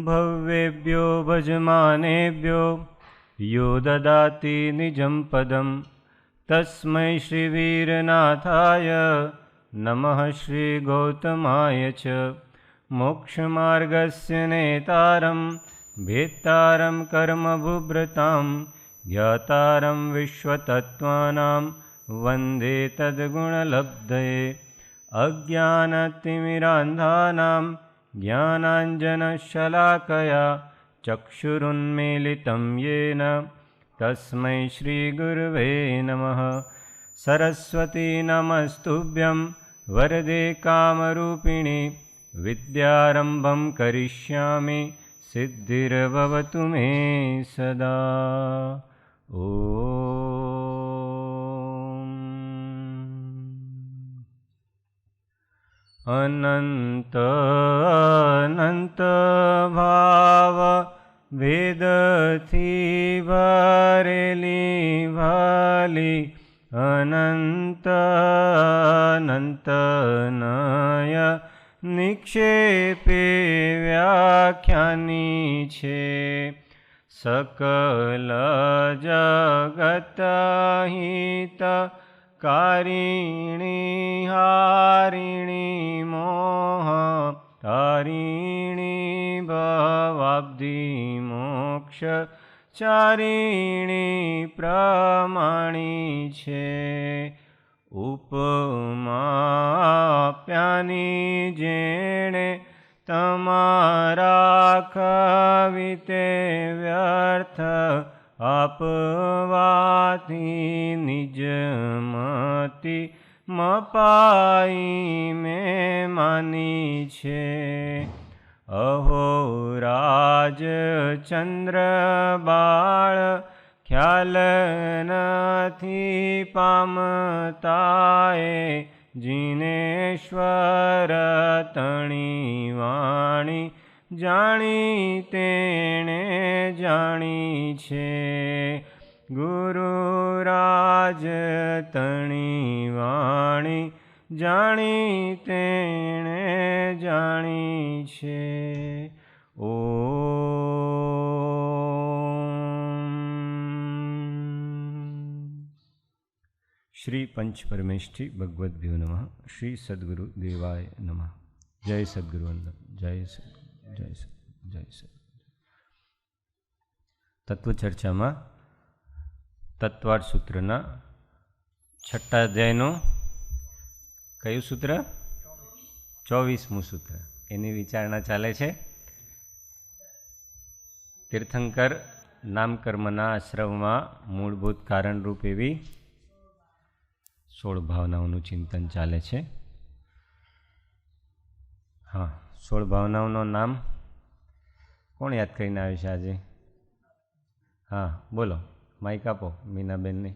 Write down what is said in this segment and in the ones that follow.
भव्येभ्यो भजमानेभ्यो यो ददाति निजं पदं तस्मै श्रीवीरनाथाय नमः श्रीगौतमाय च मोक्षमार्गस्य नेतारं भेत्तारं कर्मभुभृतां ज्ञातारं विश्वतत्त्वानां वन्दे तद्गुणलब्धये अज्ञानतिमिरान्धानां ज्ञानाञ्जनशलाकया चक्षुरुन्मीलितं येन तस्मै श्रीगुरवे नमः। सरस्वती नमस्तुभ्यं वरदे कामरूपिणि विद्यारम्भं करिष्यामि सिद्धिर्भवतु मे सदा। अनंत अनंत भाव वेदथी भरेली भाली अनंत अनंत नय निक्षेपे व्याख्यानी छे सकल जगत हित कारिणी हारिणी मोह तारिणी भवाब्धि मोक्ष चारिणी प्रमाणी छे उपमाप्यानी जेणे तमारा कविते व्यर्थ आपवाती निजमती मपाई में मानी छे अहो राज चंद्र बाळ ख्याल नथी पामताए जिनेश्वर तणी वाणी जाणी तेणे जाणी छे गुरुराज तणी वाणी जाणी तेणे जाणी छे। श्री पंच परमेष्ठी भगवद्भ्यो नमः। श्री सद्गुरु देवाय नमः। जय सद्गुरु वंदन। जय सद्गुरु जय सद्गुरु जय सद्गुरु। तत्व चर्चा में तत्वार्थ सूत्रना छठा अध्यायनु कयु सूत्र 24मुं सूत्र एनी विचारणा चाले छे। तीर्थंकर नामकर्मना आश्रममां मूलभूत कारण रूप एवी 16 भावनाओं चिंतन चाले छे। हाँ 16 भावनाओं नाम कोण याद करीने आव्युं छे आजे? हाँ बोलो, माइक आपो मीनाबेन ने।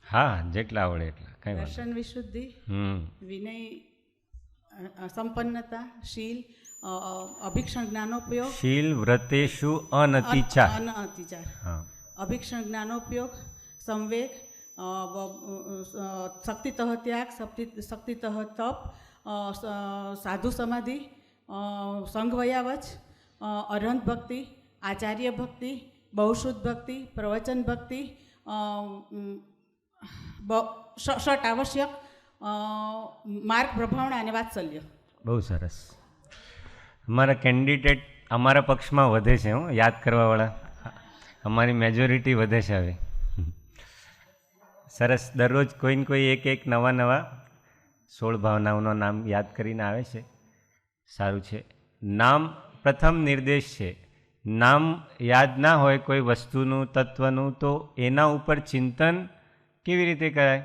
हाँ जेटला आवड़े एटला कई वांधो। दर्शन विशुद्धि, विनय संपन्नता, शील, अभीक्षण ज्ञानोपयोग, शील व्रतेषु अनतिचार, हाँ अभीक्षण ज्ञानोपयोग, संवेग, शक्तितः त्याग, शक्तितः तप, साधु समाधि, संघवयावच, अरहंत भक्ति, आचार्य भक्ति, बहुशुद्ध भक्ति, प्रवचन भक्ति, षट आवश्यक, मार्ग प्रभावना अने वात्सल्य। बहुत सरस। अमारा कैंडिडेट अमारा पक्ष में वधे छे, हूँ याद करवावाळा अमारी मेजोरिटी वधे छे। हवे सरस। दररोज कोई ने कोई एक एक नवा नवा 16 भावनाओं नाम याद करीने आवे छे। सारू छे। नाम प्रथम निर्देश छे। नाम याद ना होय कोई वस्तुनु तत्वनु तो एना उपर चिंतन केवी रीते कराय?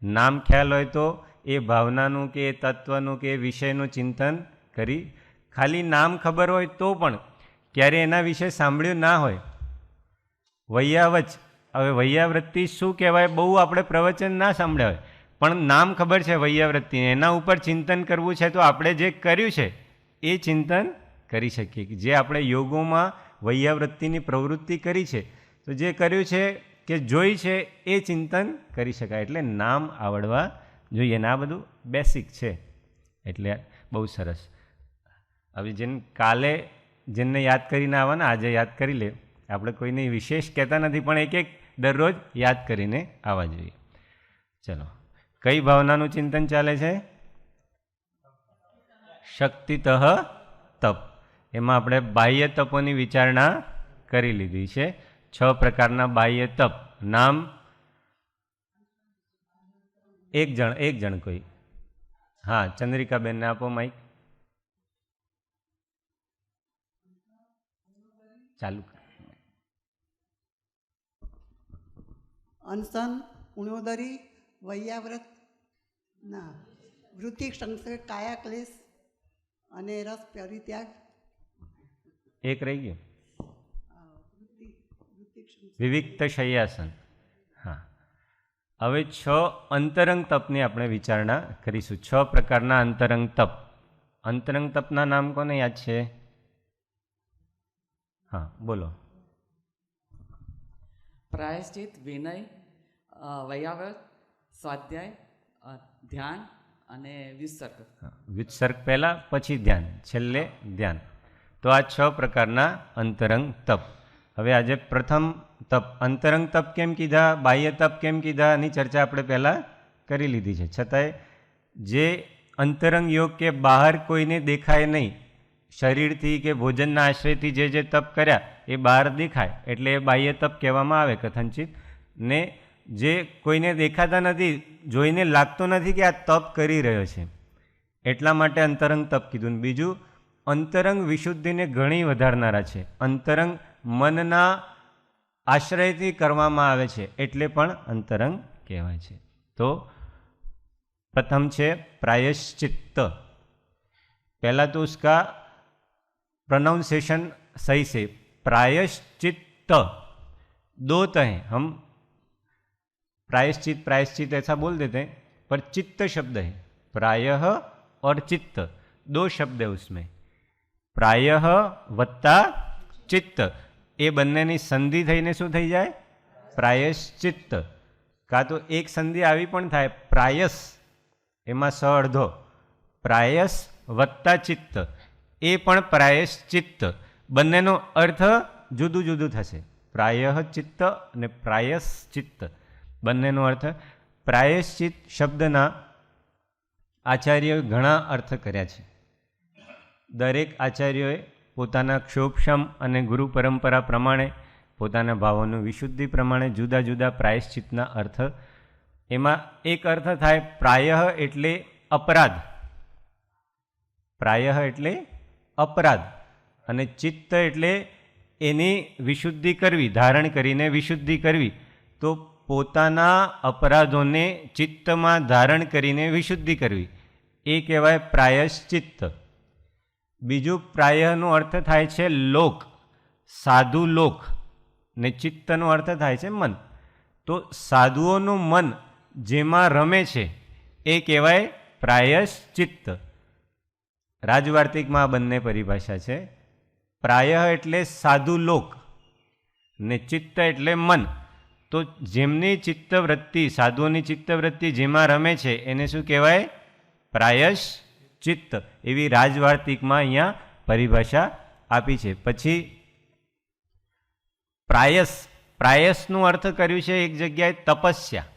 नाम ख्याल होय तो ए भावनानु के तत्वनु के विषयनु चिंतन करी। खाली नाम खबर होय तो पण क्यारे एना विषय सांभळ्युं ना होय। वैयावच, हवे वैयावृत्ति शुं कहेवाय? बहु आपणे प्रवचन ना सांभळ्या होय पण नाम खबर छे वैयावृत्ति, एना उपर चिंतन करवुं छे तो आपणे जे कर्युं छे ए चिंतन करी शकीए। जे आपणे योगोमां वैयावृत्तिनी प्रवृत्ति करी छे तो जे कर्युं छे के जोई छे ए चिंतन करी शकाय। एटले नाम आवडवा जोईए। आ बधुं बेसिक छे, એટલે બહુ સરસ. હવે કાલે જેને યાદ કરીને આવવાના આજે યાદ કરી લે. આપણે કોઈને વિશેષ કહેતા નથી, પણ એક એક દરરોજ યાદ કરીને આવવા જોઈએ. ચલો, કઈ ભાવનાનું ચિંતન ચાલે છે? શક્તિતઃ તપ. એમાં આપણે બાહ્ય તપોની વિચારણા કરી લીધી છે. 6 પ્રકારના બાહ્ય તપ. નામ એક જણ કોઈ. હા, ચંદ્રિકાબેનને આપો માઇક. ચાલુ. અનશન, પુણ્યોદરી, વૈયાવ્રત, ના વૃત્તિક સંશય, કાયાક્લેશ અને રસ પરિત્યાગ. એક રહી ગયું, વિવિક્ત શય્યાસન. હા, હવે 6 અંતરંગ તપની આપણે વિચારણા કરીશું. 6 પ્રકારના અંતરંગ તપ. અંતરંગ તપના નામ કોને યાદ છે? હા, બોલો. પ્રાયશ્ચિત, વિનય, વૈયાવ્રત, સ્વાધ્યાય, ધ્યાન અને વિસર્ગ. વિસર્ગ પહેલાં, પછી ધ્યાન, છેલ્લે ધ્યાન. તો આ 6 પ્રકારના અંતરંગ તપ. હવે આજે પ્રથમ તપ. અંતરંગ તપ કેમ કીધા, બાહ્ય તપ કેમ કીધા, એની ચર્ચા આપણે પહેલાં કરી લીધી છે. છતાંય જે અંતરંગ યોગ કે બહાર કોઈને દેખાય નહીં, શરીરથી કે ભોજનના આશ્રયથી જે તપ કર્યા એ બહાર દેખાય એટલે એ બાહ્ય તપ કહેવામાં આવે કથનચિત. ને જે કોઈને દેખાતા નથી, જોઈને લાગતો નથી કે આ તપ કરી રહ્યો છે, એટલા માટે અંતરંગ તપ કીધું. બીજું, અંતરંગ વિશુદ્ધિને ઘણી વધારનારા છે. અંતરંગ મનના આશ્રયથી કરવામાં આવે છે એટલે પણ અંતરંગ કહેવાય છે. તો પ્રથમ છે प्रायश्चित्त. पहला तो उसका प्रोनाउंसिएशन सही से, प्रायश्चित्त. 2 त हैं, हम प्रायश्चित प्रायश्चित ऐसा बोल देते हैं, पर चित्त शब्द है. प्रायः और चित्त 2 शब्द है उसमें. प्रायः वत्ता चित्त, એ બંનેની સંધિ થઈને શું થઈ જાય? પ્રાયશ્ચિત્ત. કાં તો એક સંધિ આવી પણ થાય, પ્રાયસ, એમાં સ અડધો, પ્રાયસ વત્તા ચિત્ત, એ પણ પ્રાયશ્ચિત્ત. બંનેનો અર્થ જુદું જુદું થશે. પ્રાયઃ ચિત્ત અને પ્રાયશ્ચિત્ત બંનેનો અર્થ. પ્રાયશ્ચિત્ત શબ્દના આચાર્યોએ ઘણા અર્થ કર્યા છે. દરેક આચાર્યોએ પોતાના ક્ષોભક્ષમ અને ગુરુ પરંપરા પ્રમાણે, પોતાના ભાવોનું વિશુદ્ધિ પ્રમાણે જુદા જુદા પ્રાયશ્ચિત્તના અર્થ. એમાં એક અર્થ થાય પ્રાયઃ એટલે અપરાધ, પ્રાયઃ એટલે અપરાધ, અને ચિત્ત એટલે એની વિશુદ્ધિ કરવી, ધારણ કરીને વિશુદ્ધિ કરવી. તો પોતાના અપરાધોને ચિત્તમાં ધારણ કરીને વિશુદ્ધિ કરવી, એ કહેવાય પ્રાયશ્ચિત્ત. બીજું, પ્રાયનો અર્થ થાય છે લોક, સાધુ લોક, ને ચિત્તનો અર્થ થાય છે મન. તો સાધુઓનું મન જેમાં રમે છે એ કહેવાય પ્રાયશ્ચિત્ત. રાજવાર્તિકમાં આ બંને પરિભાષા છે. પ્રાયઃ એટલે સાધુ લોક ને ચિત્ત એટલે મન. તો જેમની ચિત્તવૃત્તિ, સાધુઓની ચિત્તવૃત્તિ જેમાં રમે છે એને શું કહેવાય? પ્રાયશ્ચિત્ત. એવી રાજવાર્તિકમાં અહીંયા પરિભાષા આપી છે. પછી પ્રાયસ, પ્રાયસનું અર્થ કર્યું છે એક જગ્યાએ તપસ્યા,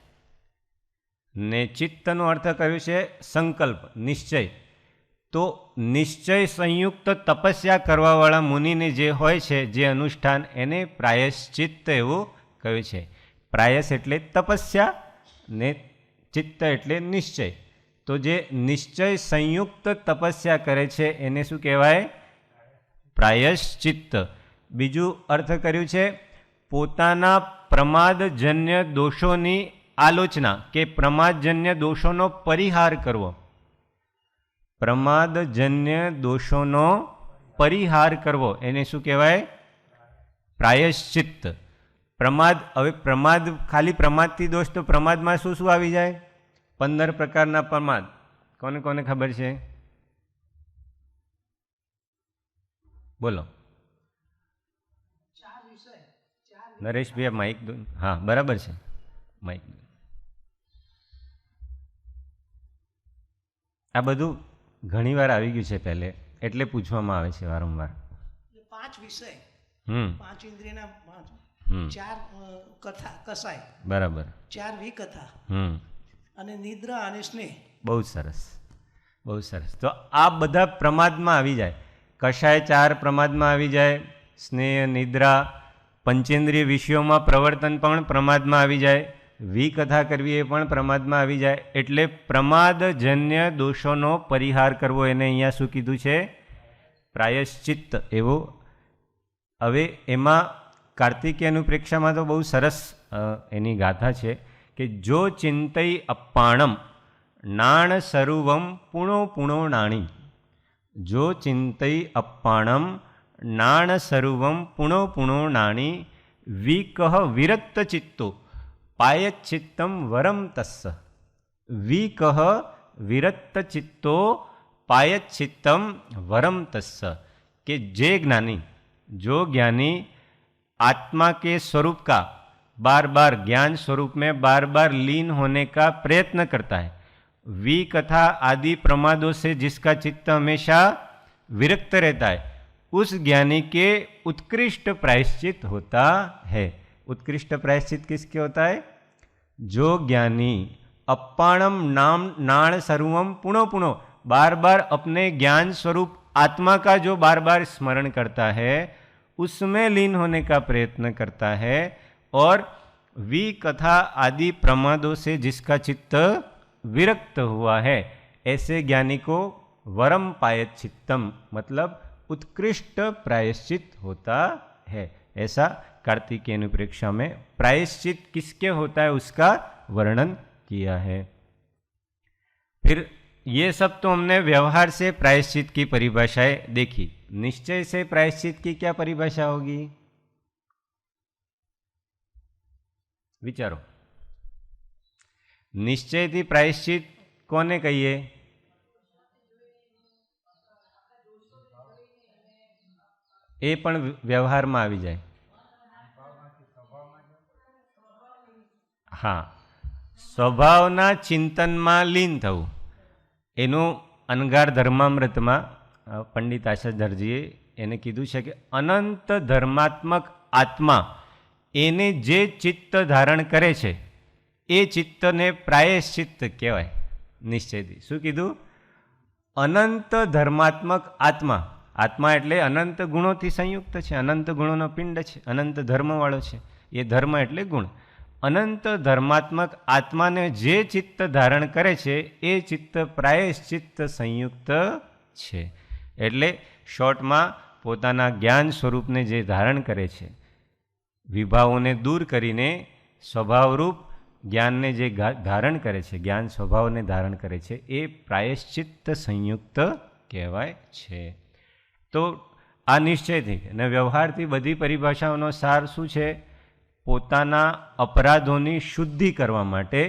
ને ચિત્તનો અર્થ કર્યું છે સંકલ્પ, નિશ્ચય. તો નિશ્ચય સંયુક્ત તપસ્યા કરવાવાળા મુનિને જે હોય છે, જે અનુષ્ઠાન, એને પ્રાયશ્ચિત્ત એવું કહ્યું છે. પ્રાયસ એટલે તપસ્યા ને ચિત્ત એટલે નિશ્ચય. તો જે નિશ્ચય સંયુક્ત તપસ્યા કરે છે એને શું કહેવાય? પ્રાયશ્ચિત્ત. બીજું અર્થ કર્યું છે પોતાના પ્રમાદજન્ય દોષોની આલોચના, કે પ્રમાદજન્ય દોષોનો પરિહાર કરવો. પ્રમાદજન્ય દોષોનો પરિહાર કરવો એને શું કહેવાય? પ્રાયશ્ચિત્ત. પ્રમાદ, હવે પ્રમાદ, ખાલી પ્રમાદથી દોષ, તો પ્રમાદમાં શું શું આવી જાય? 15 પ્રકારના પ્રમાદ. કોને કોને ખબર છે? બોલો. નરેશભાઈ માઇક દો. હા, બરાબર છે, માઇક. આ બધું ઘણીવાર આવી ગયું છે પહેલે, એટલે પૂછવામાં આવે છે વારંવાર. 5 વિષય, હમ 5 ઇન્દ્રિયના 5, હમ 4 કથા કસાય, બરાબર. 4 વિકથા હમ અને નિદ્રા અને સ્નેહ. બહુ સરસ, બહુ સરસ. તો આ બધા પ્રમાદમાં આવી જાય. કષાય 4 પ્રમાદમાં આવી જાય, સ્નેહ, નિદ્રા, પંચેન્દ્રિય વિષયોમાં પ્રવર્તન પણ પ્રમાદમાં આવી જાય, વિકથા કરવી એ પણ પ્રમાદમાં આવી જાય. એટલે પ્રમાદજન્ય દોષોનો પરિહાર કરવો, એને અહીંયા શું કીધું છે? પ્રાયશ્ચિત્ત. એવું હવે એમાં કાર્તિકેય અનુપ્રેક્ષામાં તો બહુ સરસ એની ગાથા છે કે જો ચિંતઈ અપ્પાણમ નાણ સરુવમ પુણો પુણો નાણી. જો ચિંતઈ અપ્પાણમ નાણ સરુવમ પુણો પુણો નાણી વિકહ વિરક્ત ચિત્તો પાયચ્છિત્તમ વરમ તસ્સ. વિકહ વિરક્ત ચિત્તો पायच्छित्तम वरम तस्स. कि जे ज्ञानी, जो ज्ञानी आत्मा के स्वरूप का बार बार ज्ञान स्वरूप में बार बार लीन होने का प्रयत्न करता है, विकथा आदि प्रमादों से जिसका चित्त हमेशा विरक्त रहता है, उस ज्ञानी के उत्कृष्ट प्रायश्चित होता है. उत्कृष्ट प्रायश्चित किसके होता है? जो ज्ञानी अप्पाणम नाम नाण सर्वम पुनो पुनो, बार बार अपने ज्ञान स्वरूप आत्मा का जो बार बार स्मरण करता है, उसमें लीन होने का प्रयत्न करता है, और विकथा आदि प्रमादों से जिसका चित्त विरक्त हुआ है, ऐसे ज्ञानी को वरम पायच्चित्तम मतलब उत्कृष्ट प्रायश्चित होता है. ऐसा कार्तिकेय अनुप्रेक्षा में प्रायश्चित किसके होता है उसका वर्णन किया है. फिर ये सब तो हमने व्यवहार से प्रायश्चित की परिभाषाएं देखी. निश्चय से प्रायश्चित की क्या परिभाषा होगी? विचारो. निश्चय थी प्रायश्चित कोने कहिए? એ પણ વ્યવહારમાં આવી જાય. હા, સ્વભાવના ચિંતનમાં લીન થવું. એનું અનગાર ધર્મામૃતમાં પંડિત આશાધરજીએ એને કીધું છે કે અનંત ધર્માત્મક આત્મા એને જે ચિત્ત ધારણ કરે છે એ ચિત્તને પ્રાયશ્ચિત્ત કહેવાય. નિશ્ચયથી શું કીધું? અનંત ધર્માત્મક આત્મા. આત્મા એટલે અનંત ગુણોથી સંયુક્ત છે, અનંત ગુણોનો પિંડ છે, અનંત ધર્મવાળો છે. એ ધર્મ એટલે ગુણ. અનંત ધર્માત્મક આત્માને જે ચિત્ત ધારણ કરે છે એ ચિત્ત પ્રાયશ્ચિત્ત સંયુક્ત છે. એટલે શોર્ટમાં પોતાના જ્ઞાન સ્વરૂપને જે ધારણ કરે છે, વિભાવોને દૂર કરીને સ્વભાવરૂપ જ્ઞાનને જે ધારણ કરે છે, જ્ઞાન સ્વભાવને ધારણ કરે છે, એ પ્રાયશ્ચિત્ત સંયુક્ત કહેવાય છે. તો આ નિશ્ચયથી અને વ્યવહારથી બધી પરિભાષાઓનો સાર શું છે? પોતાના અપરાધોની શુદ્ધિ કરવા માટે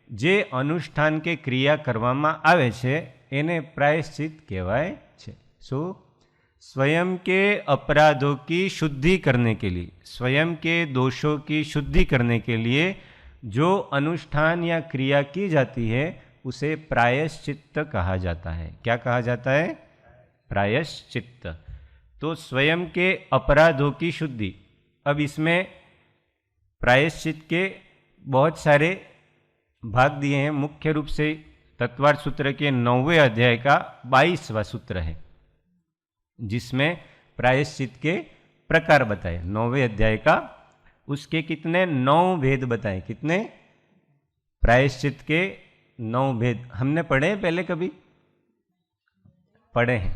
જે અનુષ્ઠાન કે ક્રિયા કરવામાં આવે છે એને પ્રાયશ્ચિત કહેવાય છે. શું? स्वयं के अपराधों की शुद्धि करने के लिए, स्वयं के दोषों की शुद्धि करने के लिए जो अनुष्ठान या क्रिया की जाती है उसे प्रायश्चित्त कहा जाता है. क्या कहा जाता है? प्रायश्चित्त. तो स्वयं के अपराधों की शुद्धि. अब इसमें प्रायश्चित के बहुत सारे भाग दिए हैं. मुख्य रूप से तत्वार्थ सूत्र के 9वें अध्याय का 22वां सूत्र है जिसमें प्रायश्चित के प्रकार बताए. 9वें अध्याय का उसके कितने 9 भेद बताए. कितने? प्रायश्चित के 9 भेद. हमने पढ़े हैं पहले? कभी पढ़े हैं?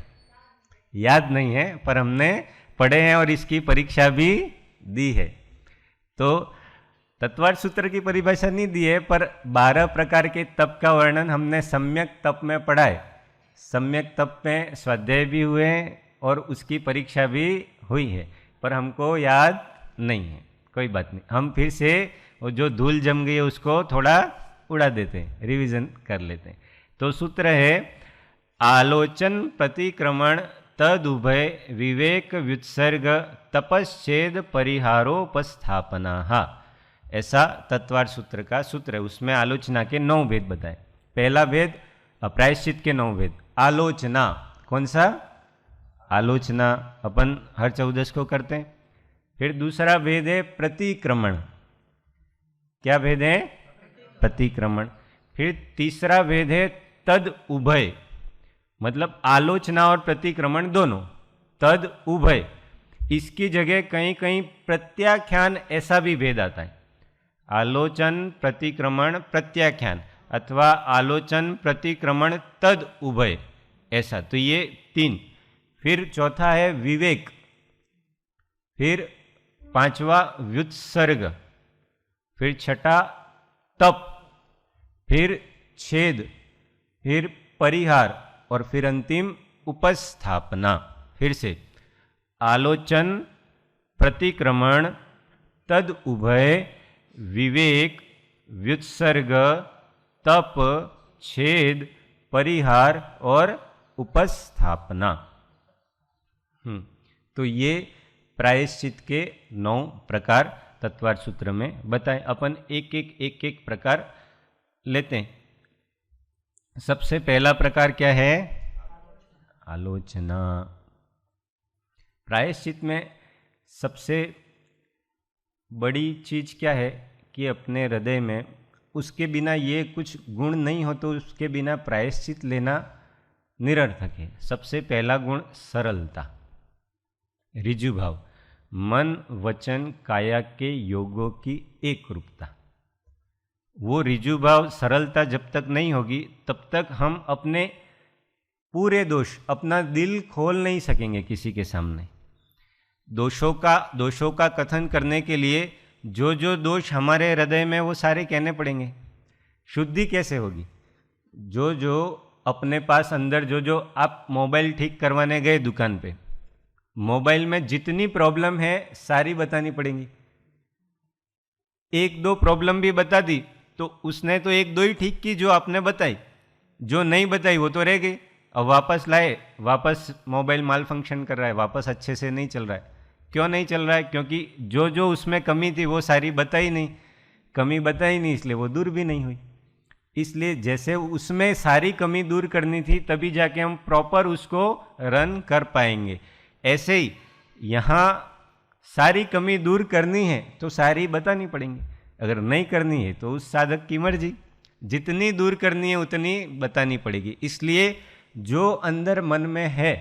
याद नहीं है पर हमने पढ़े हैं और इसकी परीक्षा भी दी है. तो तत्वार्थ सूत्र की परिभाषा नहीं दी है पर 12 प्रकार के तप का वर्णन हमने सम्यक तप में पढ़ा है. सम्यक तप में स्वाध्याय भी हुए हैं और उसकी परीक्षा भी हुई है पर हमको याद नहीं है. कोई बात नहीं, हम फिर से वो जो धूल जम गई है उसको थोड़ा उड़ा देते हैं, रिवीजन कर लेते हैं. तो सूत्र है आलोचन प्रतिक्रमण तद उभय विवेक व्युत्सर्ग तपश्चेद परिहारोपस्थापना. ऐसा तत्वार्थ सूत्र का सूत्र है. उसमें आलोचना के 9 भेद बताए. पहला भेद प्रायश्चित के 9 भेद। आलोचना, कौन सा? आलोचना अपन हर 14 को करते हैं। फिर दूसरा भेद है प्रतिक्रमण। क्या भेद है? प्रतिक्रमण। फिर तीसरा भेद है तद उभय, मतलब आलोचना और प्रतिक्रमण दोनों, तद उभय। इसकी जगह कहीं कहीं प्रत्याख्यान ऐसा भी भेद आता है, आलोचन प्रतिक्रमण प्रत्याख्यान, अथवा आलोचन प्रतिक्रमण तद उभय, ऐसा। तो ये 3। फिर चौथा है विवेक, फिर 5वां व्युत्सर्ग, फिर छठा तप, फिर छेद, फिर परिहार, और फिर अंतिम उपस्थापना। फिर से आलोचन, प्रतिक्रमण, तद उभय, विवेक, व्युत्सर्ग, तप, छेद, परिहार और उपस्थापना। तो ये प्रायश्चित के 9 प्रकार तत्वार्थ सूत्र में बताए। अपन एक एक प्रकार लेते हैं। सबसे पहला प्रकार क्या है? आलोचना। प्रायश्चित में सबसे बड़ी चीज क्या है कि अपने हृदय में उसके बिना ये कुछ गुण नहीं हो तो उसके बिना प्रायश्चित लेना निरर्थक है। सबसे पहला गुण सरलता, ऋजु भाव, मन वचन काया के योगों की एक रूपता। वो ऋजु भाव सरलता जब तक नहीं होगी तब तक हम अपने पूरे दोष, अपना दिल खोल नहीं सकेंगे किसी के सामने। दोषों का कथन करने के लिए जो जो दोष हमारे हृदय में वो सारे कहने पड़ेंगे। शुद्धि कैसे होगी? जो अपने पास अंदर जो आप मोबाइल ठीक करवाने गए दुकान पे, मोबाइल में जितनी प्रॉब्लम है सारी बतानी पड़ेंगी। 1-2 प्रॉब्लम भी बता दी तो उसने तो 1-2 ही ठीक की जो आपने बताई, जो नहीं बताई वो तो रह गई। अब वापस लाए, वापस मोबाइल माल फंक्शन कर रहा है, वापस अच्छे से नहीं चल रहा है। क्यों नहीं चल रहा है? क्योंकि जो उसमें कमी थी वो सारी बताई नहीं, कमी बताई नहीं, इसलिए वो दूर भी नहीं हुई। इसलिए जैसे उसमें सारी कमी दूर करनी थी तभी जाके हम प्रॉपर उसको रन कर पाएंगे। ऐसे ही यहाँ सारी कमी दूर करनी है तो सारी बतानी पड़ेंगी, अगर नहीं करनी है तो उस साधक की मर्जी, जितनी दूर करनी है उतनी बतानी पड़ेगी। इसलिए जो अंदर मन में है,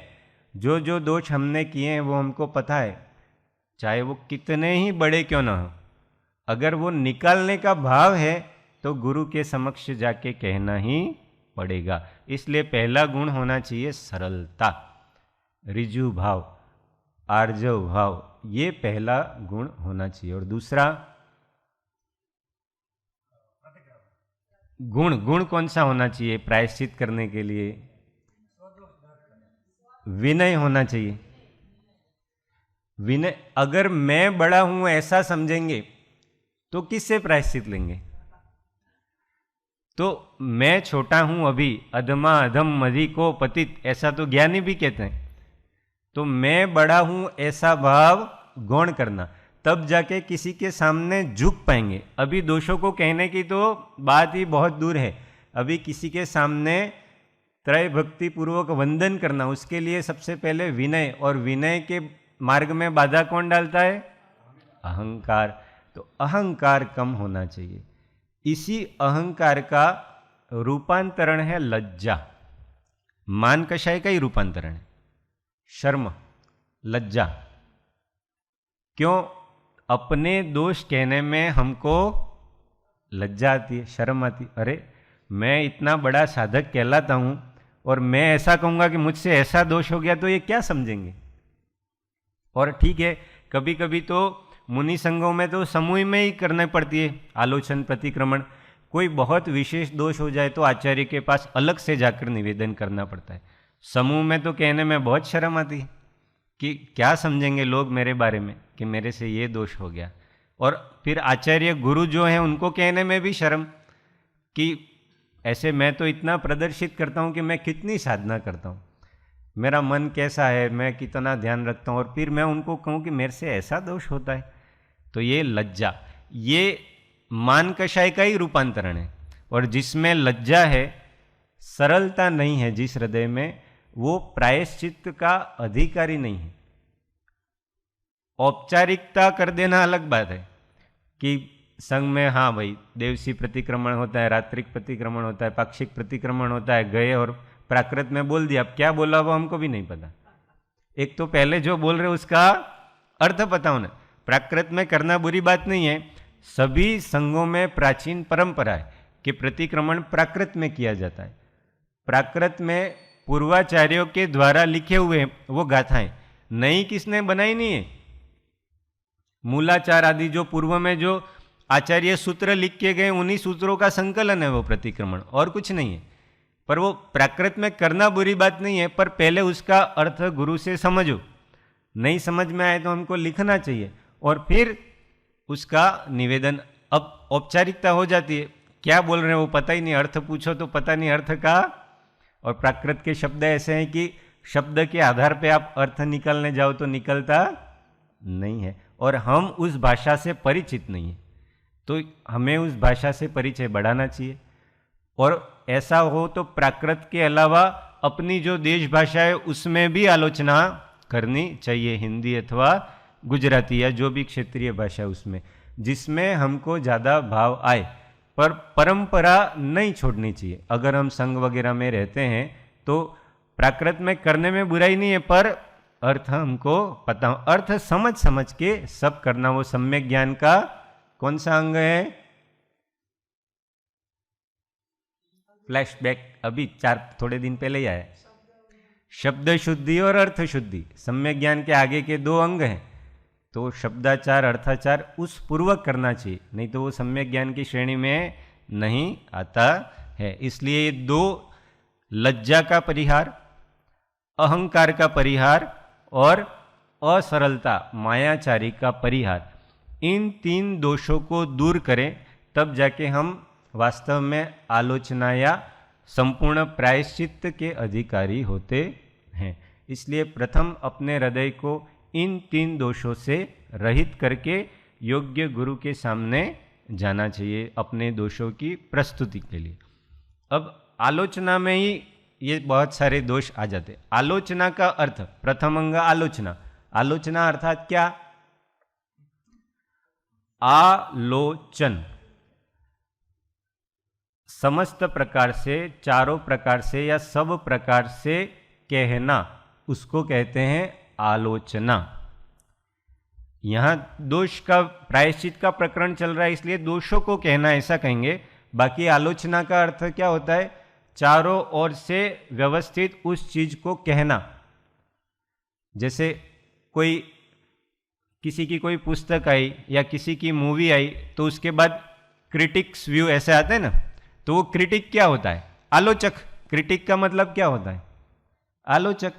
जो दोष हमने किए हैं वो हमको पता है, चाहे वो कितने ही बड़े क्यों ना हो। अगर वो निकालने का भाव है तो गुरु के समक्ष जाके कहना ही पड़ेगा। इसलिए पहला गुण होना चाहिए सरलता, ऋजु भाव, आर्जव भाव, ये पहला गुण होना चाहिए। और दूसरा गुण कौन सा होना चाहिए प्रायश्चित करने के लिए? विनय होना चाहिए। विनय, अगर मैं बड़ा हूं ऐसा समझेंगे तो किससे प्रायश्चित लेंगे? तो मैं छोटा हूं अभी, अधमा अधम मधी को पतित, ऐसा तो ज्ञानी भी कहते हैं। तो मैं बड़ा हूं ऐसा भाव गौण करना, तब जाके किसी के सामने झुक पाएंगे। अभी दोषों को कहने की तो बात ही बहुत दूर है। अभी किसी के सामने त्रय भक्ति पूर्वक वंदन करना, उसके लिए सबसे पहले विनय, और विनय के मार्ग में बाधा कौन डालता है? अहंकार। तो अहंकार कम होना चाहिए। इसी अहंकार का रूपांतरण है लज्जा। मान कषाय का ही रूपांतरण है शर्म, लज्जा। क्यों? अपने दोष कहने में हमको लज्जा आती है, शर्म आती। अरे मैं इतना बड़ा साधक कहलाता हूं और मैं ऐसा कहूंगा कि मुझसे ऐसा दोष हो गया तो ये क्या समझेंगे? और ठीक है, कभी कभी तो मुनि संघों में तो समूह में ही करना पड़ती है आलोचन प्रतिक्रमण। कोई बहुत विशेष दोष हो जाए तो आचार्य के पास अलग से जाकर निवेदन करना पड़ता है। समूह में तो कहने में बहुत शर्म आती है कि क्या समझेंगे लोग मेरे बारे में कि मेरे से ये दोष हो गया। और फिर आचार्य गुरु जो हैं उनको कहने में भी शर्म कि ऐसे मैं तो इतना प्रदर्शित करता हूँ कि मैं कितनी साधना करता हूँ, मेरा मन कैसा है, मैं कितना ध्यान रखता हूँ, और फिर मैं उनको कहूँ कि मेरे से ऐसा दोष होता है। तो ये लज्जा, ये मान कषाय का ही रूपांतरण है। और जिसमें लज्जा है, सरलता नहीं है जिस हृदय में, वो प्रायश्चित्त का अधिकारी नहीं है। औपचारिकता कर देना अलग बात है कि संघ में हाँ भाई देवसी प्रतिक्रमण होता है, रात्रिक प्रतिक्रमण होता है, पाक्षिक प्रतिक्रमण होता है, गए और प्राकृत में बोल दिया। अब क्या बोला वो हमको भी नहीं पता। एक तो पहले जो बोल रहे उसका अर्थ पता होना। प्राकृत में करना बुरी बात नहीं है, सभी संघों में प्राचीन परंपरा है कि प्रतिक्रमण प्राकृत में किया जाता है। प्राकृत में पूर्वाचार्यों के द्वारा लिखे हुए वो गाथाएं नई किसने बनाई नहीं है। मूलाचार आदि जो पूर्व में जो आचार्य सूत्र लिख के गए उन्हीं सूत्रों का संकलन है वो प्रतिक्रमण, और कुछ नहीं है। पर वो प्राकृत में करना बुरी बात नहीं है, पर पहले उसका अर्थ गुरु से समझो। नहीं समझ में आए तो हमको लिखना चाहिए और फिर उसका निवेदन। अब औपचारिकता हो जाती है, क्या बोल रहे हैं वो पता ही नहीं, अर्थ पूछो तो पता नहीं अर्थ का। और प्राकृत के शब्द ऐसे हैं कि शब्द के आधार पे आप अर्थ निकालने जाओ तो निकलता नहीं है, और हम उस भाषा से परिचित नहीं है, तो हमें उस भाषा से परिचय बढ़ाना चाहिए। और ऐसा हो तो प्राकृत के अलावा अपनी जो देश भाषा है उसमें भी आलोचना करनी चाहिए, हिंदी अथवा गुजराती या जो भी क्षेत्रीय भाषा है उसमें, जिसमें हमको ज़्यादा भाव आए। पर परंपरा नहीं छोड़नी चाहिए। अगर हम संघ वगैरह में रहते हैं तो प्राकृत में करने में बुराई नहीं है, पर अर्थ हमको पता हो, अर्थ समझ समझ के सब करना। वो सम्यक ज्ञान का कौन सा अंग है? फ्लैशबैक अभी थोड़े दिन पहले ही आया। शब्द शुद्धि और अर्थ शुद्धि सम्यक ज्ञान के आगे के दो अंग हैं, तो शब्दाचार अर्थाचार उस पूर्वक करना चाहिए, नहीं तो वो सम्यक ज्ञान की श्रेणी में नहीं आता है। इसलिए ये दो, लज्जा का परिहार, अहंकार का परिहार और असरलता मायाचारी का परिहार, इन तीन दोषों को दूर करें, तब जाके हम वास्तव में आलोचना या संपूर्ण प्रायश्चित्त के अधिकारी होते हैं। इसलिए प्रथम अपने हृदय को इन तीन दोषों से रहित करके योग्य गुरु के सामने जाना चाहिए अपने दोषों की प्रस्तुति के लिए। अब आलोचना में ही ये बहुत सारे दोष आ जाते। आलोचना का अर्थ, प्रथम अंग आलोचना। आलोचना अर्थात क्या? आलोचन समस्त प्रकार से, चारों प्रकार से या सब प्रकार से कहना, उसको कहते हैं आलोचना। यहां दोष का प्रायश्चित का प्रकरण चल रहा है, इसलिए दोषों को कहना ऐसा कहेंगे। बाकी आलोचना का अर्थ क्या होता है? चारों ओर से व्यवस्थित उस चीज को कहना। जैसे कोई किसी की कोई पुस्तक आई या किसी की मूवी आई तो उसके बाद क्रिटिक्स व्यू ऐसे आते हैं ना, तो वो क्रिटिक क्या होता है? आलोचक। क्रिटिक का मतलब क्या होता है? आलोचक।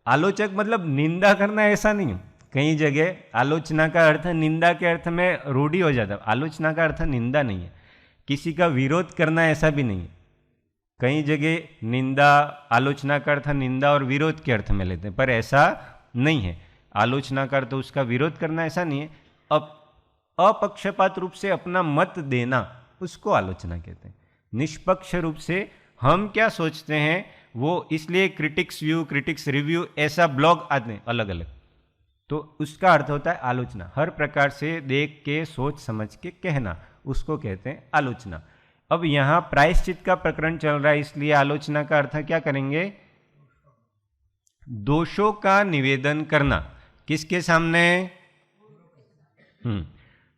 आलोचक मतलब निंदा करना ऐसा नहीं है। कई जगह आलोचना का अर्थ निंदा के अर्थ में रूढ़ी हो जाता है। आलोचना का अर्थ निंदा नहीं है, किसी का विरोध करना ऐसा भी नहीं है। कई जगह निंदा, आलोचना का अर्थ निंदा और विरोध के अर्थ में लेते हैं, पर ऐसा नहीं है। आलोचना का अर्थ उसका विरोध करना ऐसा नहीं है। अब अपक्षपात रूप से अपना मत देना, उसको आलोचना कहते हैं। निष्पक्ष रूप से हम क्या सोचते हैं वो, इसलिए क्रिटिक्स व्यू, क्रिटिक्स रिव्यू ऐसा ब्लॉग आते हैं अलग अलग, तो उसका अर्थ होता है आलोचना। हर प्रकार से देख के सोच समझ के कहना, उसको कहते हैं आलोचना। अब यहां प्रायश्चित का प्रकरण चल रहा है, इसलिए आलोचना का अर्थ क्या करेंगे? दोषों का निवेदन करना। किसके सामने?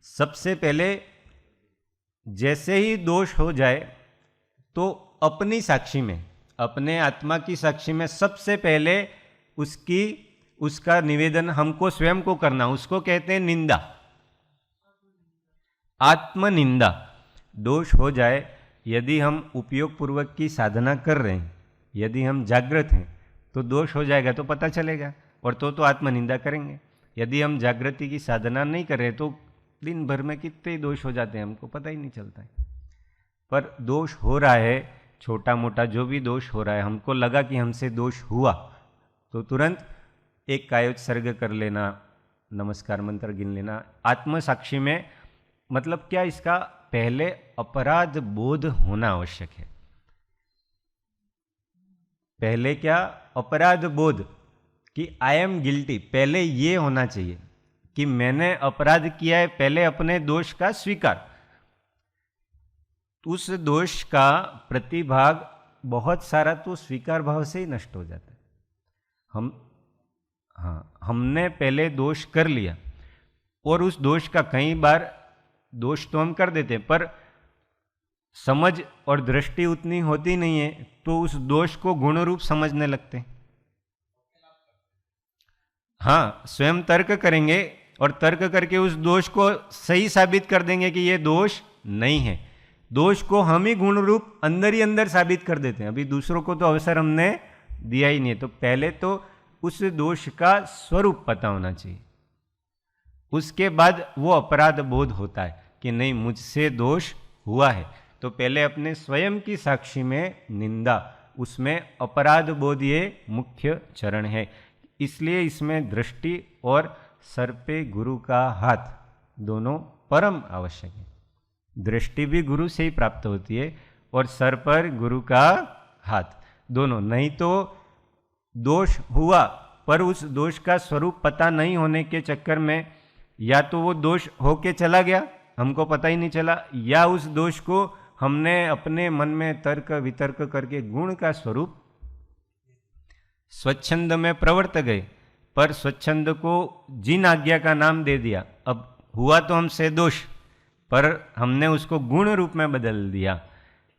सबसे पहले जैसे ही दोष हो जाए तो अपनी साक्षी में, अपने आत्मा की साक्षी में सबसे पहले उसका निवेदन हमको स्वयं को करना, उसको कहते हैं निंदा, आत्मनिंदा। दोष हो जाए, यदि हम उपयोग पूर्वक की साधना कर रहे हैं, यदि हम जागृत हैं, तो दोष हो जाएगा तो पता चलेगा, और तो आत्मनिंदा करेंगे। यदि हम जागृति की साधना नहीं कर रहे तो दिन भर में कितने दोष हो जाते हैं, हमको पता ही नहीं चलता है। पर दोष हो रहा है, छोटा मोटा जो भी दोष हो रहा है, हमको लगा कि हमसे दोष हुआ, तो तुरंत एक कायोत्सर्ग कर लेना, नमस्कार मंत्र गिन लेना। आत्मसाक्षी में मतलब क्या? इसका पहले अपराध बोध होना आवश्यक है। पहले क्या, अपराध बोध कि आई एम गिल्टी, पहले ये होना चाहिए कि मैंने अपराध किया है, पहले अपने दोष का स्वीकार। उस दोष का प्रतिभाग बहुत सारा तो स्वीकार भाव से ही नष्ट हो जाता है। हमने पहले दोष कर लिया और उस दोष का कई बार दोष तो हम कर देते हैं, पर समझ और दृष्टि उतनी होती नहीं है, तो उस दोष को गुण रूप समझने लगते हैं। हाँ, स्वयं तर्क करेंगे और तर्क करके उस दोष को सही साबित कर देंगे कि ये दोष नहीं है। दोष को हम ही गुण रूप अंदर ही अंदर साबित कर देते हैं, अभी दूसरों को तो अवसर हमने दिया ही नहीं है। तो पहले तो उस दोष का स्वरूप पता होना चाहिए, उसके बाद वो अपराध बोध होता है कि नहीं, मुझसे दोष हुआ है। तो पहले अपने स्वयं की साक्षी में निंदा, उसमें अपराध बोध, ये मुख्य चरण है। इसलिए इसमें दृष्टि और सर पे गुरु का हाथ दोनों परम आवश्यक है। दृष्टि भी गुरु से ही प्राप्त होती है और सर पर गुरु का हाथ दोनों। नहीं तो दोष हुआ पर उस दोष का स्वरूप पता नहीं होने के चक्कर में या तो वो दोष होके चला गया, हमको पता ही नहीं चला, या उस दोष को हमने अपने मन में तर्क वितर्क करके गुण का स्वरूप स्वच्छंद में प्रवर्त गए, पर स्वच्छंद को जिन आज्ञा का नाम दे दिया। अब हुआ तो हमसे दोष, पर हमने उसको गुण रूप में बदल दिया।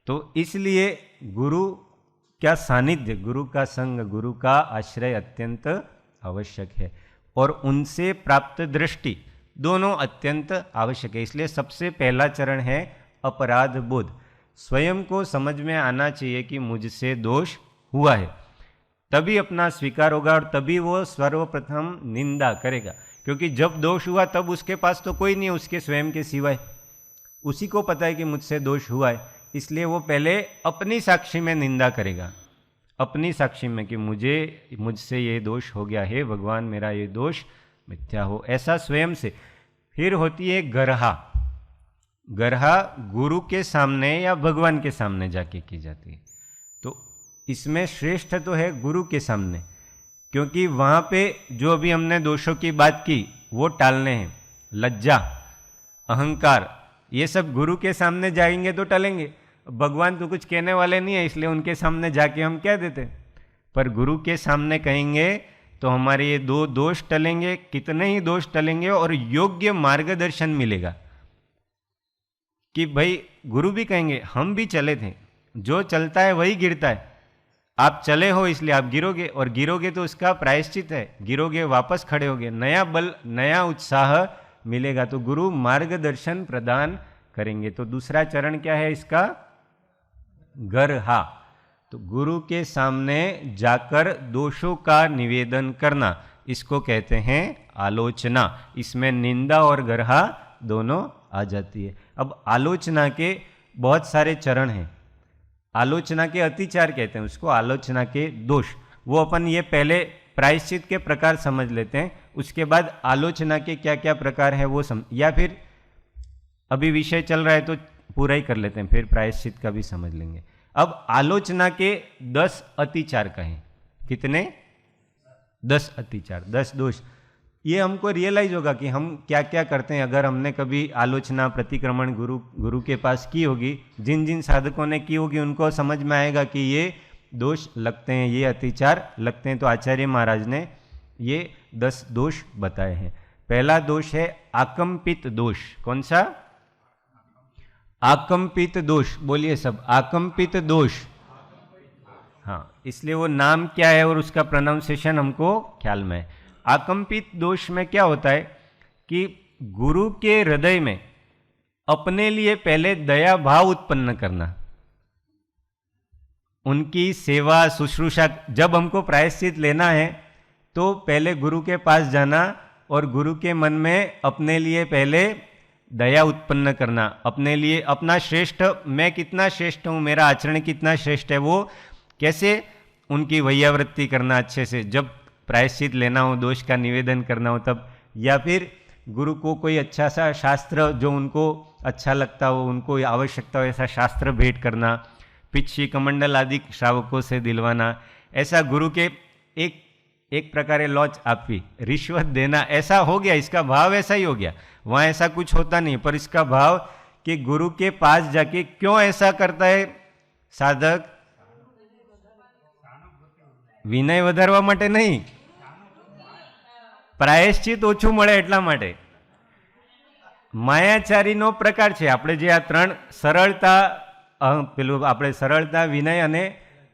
तो इसलिए गुरु का सानिध्य, गुरु का संग, गुरु का आश्रय अत्यंत आवश्यक है और उनसे प्राप्त दृष्टि दोनों अत्यंत आवश्यक है। इसलिए सबसे पहला चरण है अपराध बोध। स्वयं को समझ में आना चाहिए कि मुझसे दोष हुआ है, तभी अपना स्वीकार होगा और तभी वो सर्वप्रथम निंदा करेगा। क्योंकि जब दोष हुआ तब उसके पास तो कोई नहीं है उसके स्वयं के सिवाय, उसी को पता है कि मुझसे दोष हुआ है, इसलिए वो पहले अपनी साक्षी में निंदा करेगा, अपनी साक्षी में कि मुझसे ये दोष हो गया है, भगवान मेरा ये दोष मिथ्या हो, ऐसा स्वयं से। फिर होती है गर्हा। गर्हा गुरु के सामने या भगवान के सामने जाके की जाती है। तो इसमें श्रेष्ठ तो है गुरु के सामने, क्योंकि वहाँ पे जो अभी हमने दोषों की बात की वो टालने हैं। लज्जा, अहंकार, ये सब गुरु के सामने जाएंगे तो टलेंगे। भगवान तो कुछ कहने वाले नहीं है, इसलिए उनके सामने जाके हम कह देते, पर गुरु के सामने कहेंगे तो हमारे ये दो दोष टलेंगे, कितने ही दोष टलेंगे और योग्य मार्गदर्शन मिलेगा। कि भाई गुरु भी कहेंगे हम भी चले थे, जो चलता है वही गिरता है, आप चले हो इसलिए आप गिरोगे, और गिरोगे तो उसका प्रायश्चित है, गिरोगे वापस खड़े होगे, नया बल नया उत्साह मिलेगा। तो गुरु मार्गदर्शन प्रदान करेंगे। तो दूसरा चरण क्या है इसका? गर्हा। तो गुरु के सामने जाकर दोषों का निवेदन करना, इसको कहते हैं आलोचना। इसमें निंदा और गर्हा दोनों आ जाती है। अब आलोचना के बहुत सारे चरण हैं। आलोचना के अतिचार कहते हैं उसको, आलोचना के दोष, वो अपन ये पहले प्रायश्चित के प्रकार समझ लेते हैं, उसके बाद आलोचना के क्या क्या प्रकार है वो या फिर अभी विषय चल रहा है तो पूरा ही कर लेते हैं, फिर प्रायश्चित का भी समझ लेंगे। अब आलोचना के 10 अतिचार कहें, कितने? 10 अतिचार, 10 दोष। ये हमको रियलाइज होगा कि हम क्या क्या करते हैं। अगर हमने कभी आलोचना प्रतिक्रमण गुरु के पास की होगी, जिन जिन साधकों ने की होगी, उनको समझ में आएगा कि ये दोष लगते हैं, ये अतिचार लगते हैं। तो आचार्य महाराज ने ये 10 दोष बताए हैं। पहला दोष है आकंपित दोष। कौन सा? आकंपित दोष। बोलिए सब, आकंपित दोष। हाँ, इसलिए वो नाम क्या है और उसका प्रोनाउंसिएशन हमको ख्याल में है। आकंपित दोष में क्या होता है कि गुरु के हृदय में अपने लिए पहले दया भाव उत्पन्न करना, उनकी सेवा शुश्रूषा। जब हमको प्रायश्चित लेना है तो पहले गुरु के पास जाना और गुरु के मन में अपने लिए पहले दया उत्पन्न करना, अपने लिए अपना श्रेष्ठ, मैं कितना श्रेष्ठ हूँ, मेरा आचरण कितना श्रेष्ठ है, वो कैसे उनकी वैयावृत्ति करना अच्छे से। जब प्रायश्चित लेना हो, दोष का निवेदन करना हो तब, या फिर गुरु को कोई अच्छा सा शास्त्र जो उनको अच्छा लगता हो, उनको आवश्यकता हो ऐसा शास्त्र भेंट करना, पिच्छी कमंडल आदि श्रावकों से दिलवाना, ऐसा गुरु के एक प्रकारे लॉच आपकी रिश्वत देना, ऐसा हो गया, इसका भाव ऐसा ही हो गया। वहाँ ऐसा कुछ होता नहीं, पर इसका भाव कि गुरु के पास जाके क्यों ऐसा करता है साधक? વિનય વધારવા માટે નહીં, પ્રાયશ્ચિત ઓછું મળે એટલા માટે. માયાચારીનો પ્રકાર છે. આપણે જે આ ત્રણ સરળતા, પેલું આપણે સરળતા, વિનય અને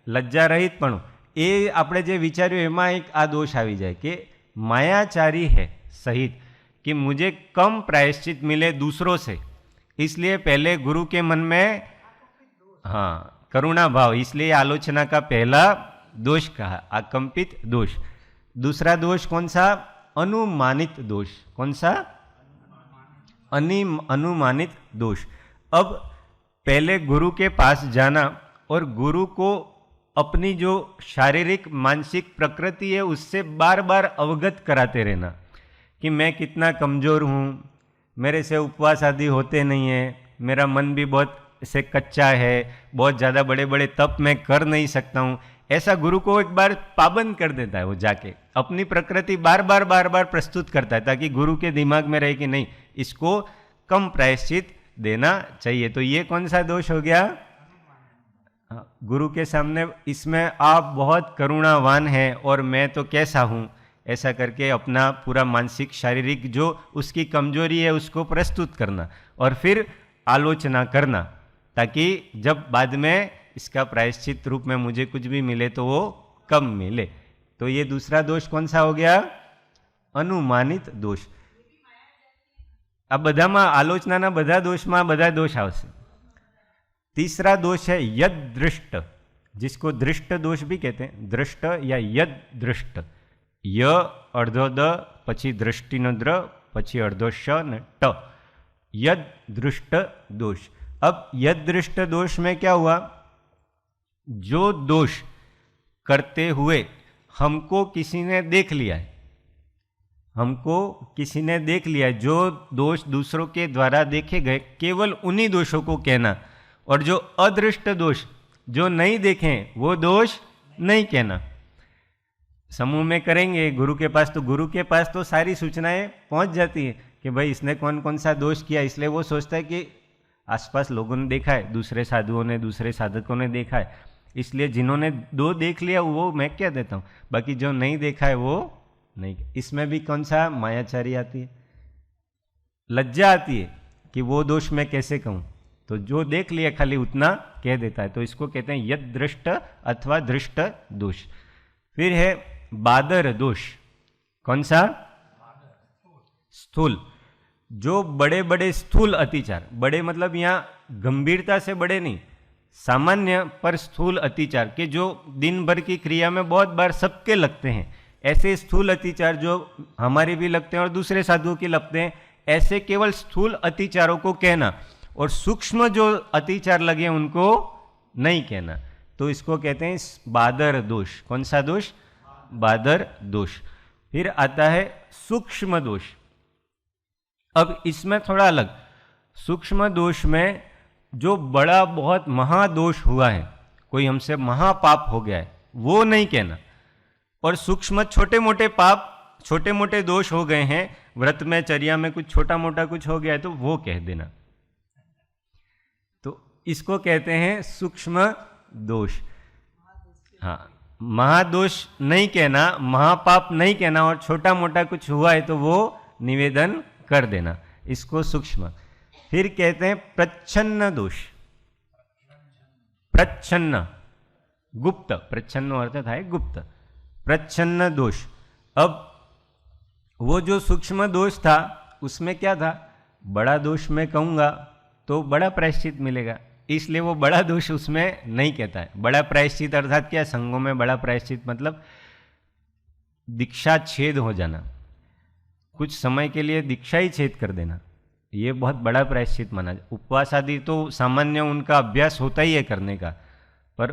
લજ્જા રહિતપણું, એ આપણે જે વિચાર્યું એમાં એક આ દોષ આવી જાય કે मायाचारी है सहित कि मुझे कम प्रायश्चित मिले दूसरों से, इसलिए पहले गुरु के मन में हाँ करुणा भाव, इसलिए आलोचना का पहला दोष कहा आकंपित दोष. दूसरा दोष कौन सा? अनुमानित दोष. कौन सा? अनुमानित दोष. अब पहले गुरु के पास जाना और गुरु को अपनी जो शारीरिक मानसिक प्रकृति है उससे बार बार अवगत कराते रहना कि मैं कितना कमज़ोर हूँ, मेरे से उपवास आदि होते नहीं है, मेरा मन भी बहुत से कच्चा है, बहुत ज़्यादा बड़े बड़े तप मैं कर नहीं सकता हूँ. ऐसा गुरु को एक बार पाबंद कर देता है. वो जाके अपनी प्रकृति बार बार प्रस्तुत करता है ताकि गुरु के दिमाग में रहे कि नहीं, इसको कम प्रायश्चित देना चाहिए. तो ये कौन सा दोष हो गया? गुरु के सामने इसमें आप बहुत करुणावान हैं और मैं तो कैसा हूँ, ऐसा करके अपना पूरा मानसिक शारीरिक जो उसकी कमजोरी है उसको प्रस्तुत करना और फिर आलोचना करना ताकि जब बाद में इसका प्रायश्चित रूप में मुझे कुछ भी मिले तो वो कम मिले. तो ये दूसरा दोष कौन सा हो गया? अनुमानित दोष. अब बधामा आलोचना बधा दोष में बधा दोष आवशे. तीसरा दोष है यद दृष्ट, जिसको दृष्ट दोष भी कहते हैं. दृष्ट या यद दृष्ट. य अर्धो द पछी दृष्टि न द्र पछी अर्धो श न ट. यद दृष्ट दोष. अब यद दृष्ट दोष में क्या हुआ? जो दोष करते हुए हमको किसी ने देख लिया है, हमको किसी ने देख लिया है, जो दोष दूसरों के द्वारा देखे गए केवल उन्हीं दोषों को कहना, और जो अदृष्ट दोष जो नहीं देखें वो दोष नहीं कहना. समूह में करेंगे गुरु के पास, तो गुरु के पास तो सारी सूचनाएं पहुंच जाती है कि भाई इसने कौन कौन सा दोष किया, इसलिए वो सोचता है कि आसपास लोगों ने देखा है, दूसरे साधुओं ने, दूसरे साधकों ने देखा है, इसलिए जिन्होंने दो देख लिया वो मैं क्या देता हूँ, बाकी जो नहीं देखा है वो नहीं. इसमें भी कौन सा मायाचारी आती है? लज्जा आती है कि वो दोष मैं कैसे कहूँ, तो जो देख लिया खाली उतना कह देता है. तो इसको कहते हैं यद दृष्ट अथवा दृष्ट दोष. फिर है बादर दोष. कौन सा? स्थूल. जो बड़े बड़े स्थूल अतिचार, बड़े मतलब यहाँ गंभीरता से बड़े नहीं, सामान्य पर स्थूल अतिचार के जो दिन भर की क्रिया में बहुत बार सबके लगते हैं, ऐसे स्थूल अतिचार जो हमारे भी लगते हैं और दूसरे साधुओं के लगते हैं, ऐसे केवल स्थूल अतिचारों को कहना और सूक्ष्म जो अतिचार लगे उनको नहीं कहना. तो इसको कहते हैं बादर दोष. कौन सा दोष? बादर दोष. फिर आता है सूक्ष्म दोष. अब इसमें थोड़ा अलग. सूक्ष्म दोष में जो बड़ा बहुत महादोष हुआ है, कोई हमसे महापाप हो गया है, वो नहीं कहना. और सूक्ष्म छोटे मोटे पाप, छोटे मोटे दोष हो गए हैं, व्रत में चर्या में कुछ छोटा मोटा कुछ हो गया है तो वो कह देना. तो इसको कहते हैं सूक्ष्म दोष. हाँ, महादोष नहीं कहना, महापाप नहीं कहना, और छोटा मोटा कुछ हुआ है तो वो निवेदन कर देना, इसको सूक्ष्म. फिर कहते हैं प्रच्छन्न दोष. प्रच्छन्न, गुप्त. प्रच्छन्न अर्थ था गुप्त. प्रच्छन्न दोष. अब वो जो सूक्ष्म दोष था उसमें क्या था? बड़ा दोष मैं कहूँगा तो बड़ा प्रायश्चित मिलेगा, इसलिए वो बड़ा दोष उसमें नहीं कहता है. बड़ा प्रायश्चित अर्थात क्या? संघों में बड़ा प्रायश्चित मतलब दीक्षा छेद हो जाना, कुछ समय के लिए दीक्षा ही छेद कर देना, ये बहुत बड़ा प्रायश्चित माना. उपवास आदि तो सामान्य उनका अभ्यास होता ही है करने का, पर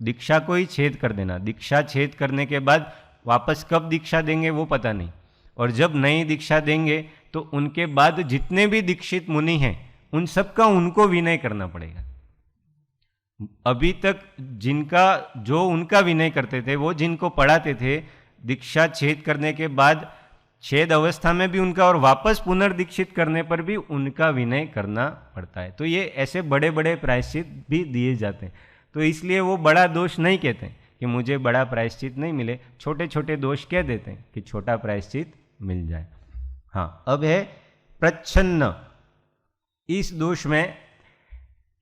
दीक्षा को ही छेद कर देना. दीक्षा छेद करने के बाद वापस कब दीक्षा देंगे वो पता नहीं, और जब नई दीक्षा देंगे तो उनके बाद जितने भी दीक्षित मुनि हैं उन सबका उनको विनय करना पड़ेगा. अभी तक जिनका जो उनका विनय करते थे, वो जिनको पढ़ाते थे, दीक्षा छेद करने के बाद छेद अवस्था में भी उनका और वापस पुनर्दीक्षित करने पर भी उनका विनय करना पड़ता है। तो ये ऐसे बड़े बड़े प्रायश्चित भी दिए जाते हैं। तो इसलिए वो बड़ा दोष नहीं कहते कि मुझे बड़ा प्रायश्चित नहीं मिले, छोटे छोटे दोष कह देते हैं कि छोटा प्रायश्चित मिल जाए। हाँ, अब है प्रच्छन्न। इस दोष में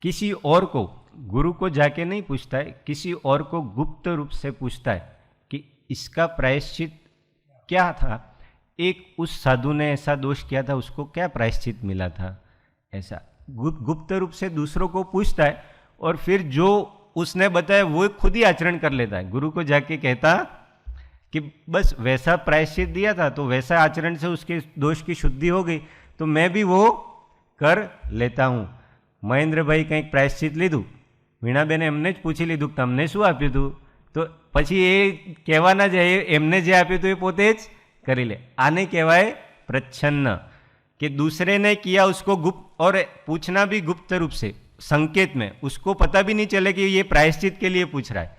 किसी और को, गुरु को जाके नहीं पूछता है, किसी और को गुप्त रूप से पूछता है कि इसका प्रायश्चित क्या था। एक उस साधु ने ऐसा दोष किया था, उसको क्या प्रायश्चित मिला था, ऐसा गुप्त रूप से दूसरों को पूछता है और फिर जो उसने बताया वो खुद ही आचरण कर लेता है। गुरु को जाके कहता कि बस वैसा प्रायश्चित दिया था तो वैसा आचरण से उसके दोष की शुद्धि हो गई, तो मैं भी वो कर लेता हूँ। महेंद्र भाई કંઈક પ્રાયશ્ચિત લીધું, વીણાબેને એમને જ પૂછી લીધું કે તમને શું આપ્યું હતું, તો પછી એ કહેવાના જ એમને જે આપ્યું હતું એ પોતે જ કરી લે। આને કહેવાય પ્રચ્છન્ન, कि दूसरे ने किया उसको गुप्त, और पूछना भी गुप्त रूप से, संकेत में, उसको पता भी नहीं चले कि ये प्रायश्चित के लिए पूछ रहा है,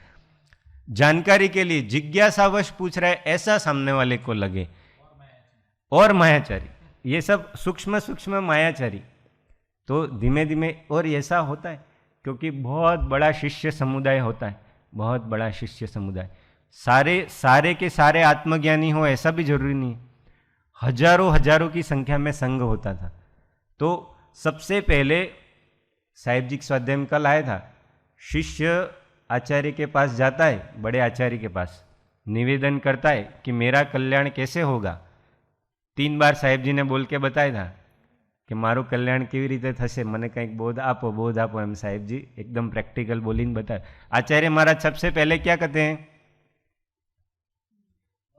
जानकारी के लिए, जिज्ञासावश पूछ रहा है, ऐसा सामने वाले को लगे। और मायाचारी, ये सब सूक्ष्म सूक्ष्म मायाचारी। तो धीमे धीमे, और ऐसा होता है क्योंकि बहुत बड़ा शिष्य समुदाय होता है, बहुत बड़ा शिष्य समुदाय, सारे के सारे आत्मज्ञानी हो ऐसा भी जरूरी नहीं है, हजारों की संख्या में संघ होता था। तो सबसे पहले साहिब जी स्वाध्याय में कल आया था, शिष्य आचार्य के पास जाता है, बड़े आचार्य के पास निवेदन करता है कि मेरा कल्याण कैसे होगा। 3 बार साहिब जी ने बोल के बताया था कि मारू कल्याण केवी रीते थशे, मने कंईक बोध आपो एम साहिब जी एकदम प्रेक्टिकल बोलीने बताया। आचार्य महाराज सबसे पहले क्या कहते हैं,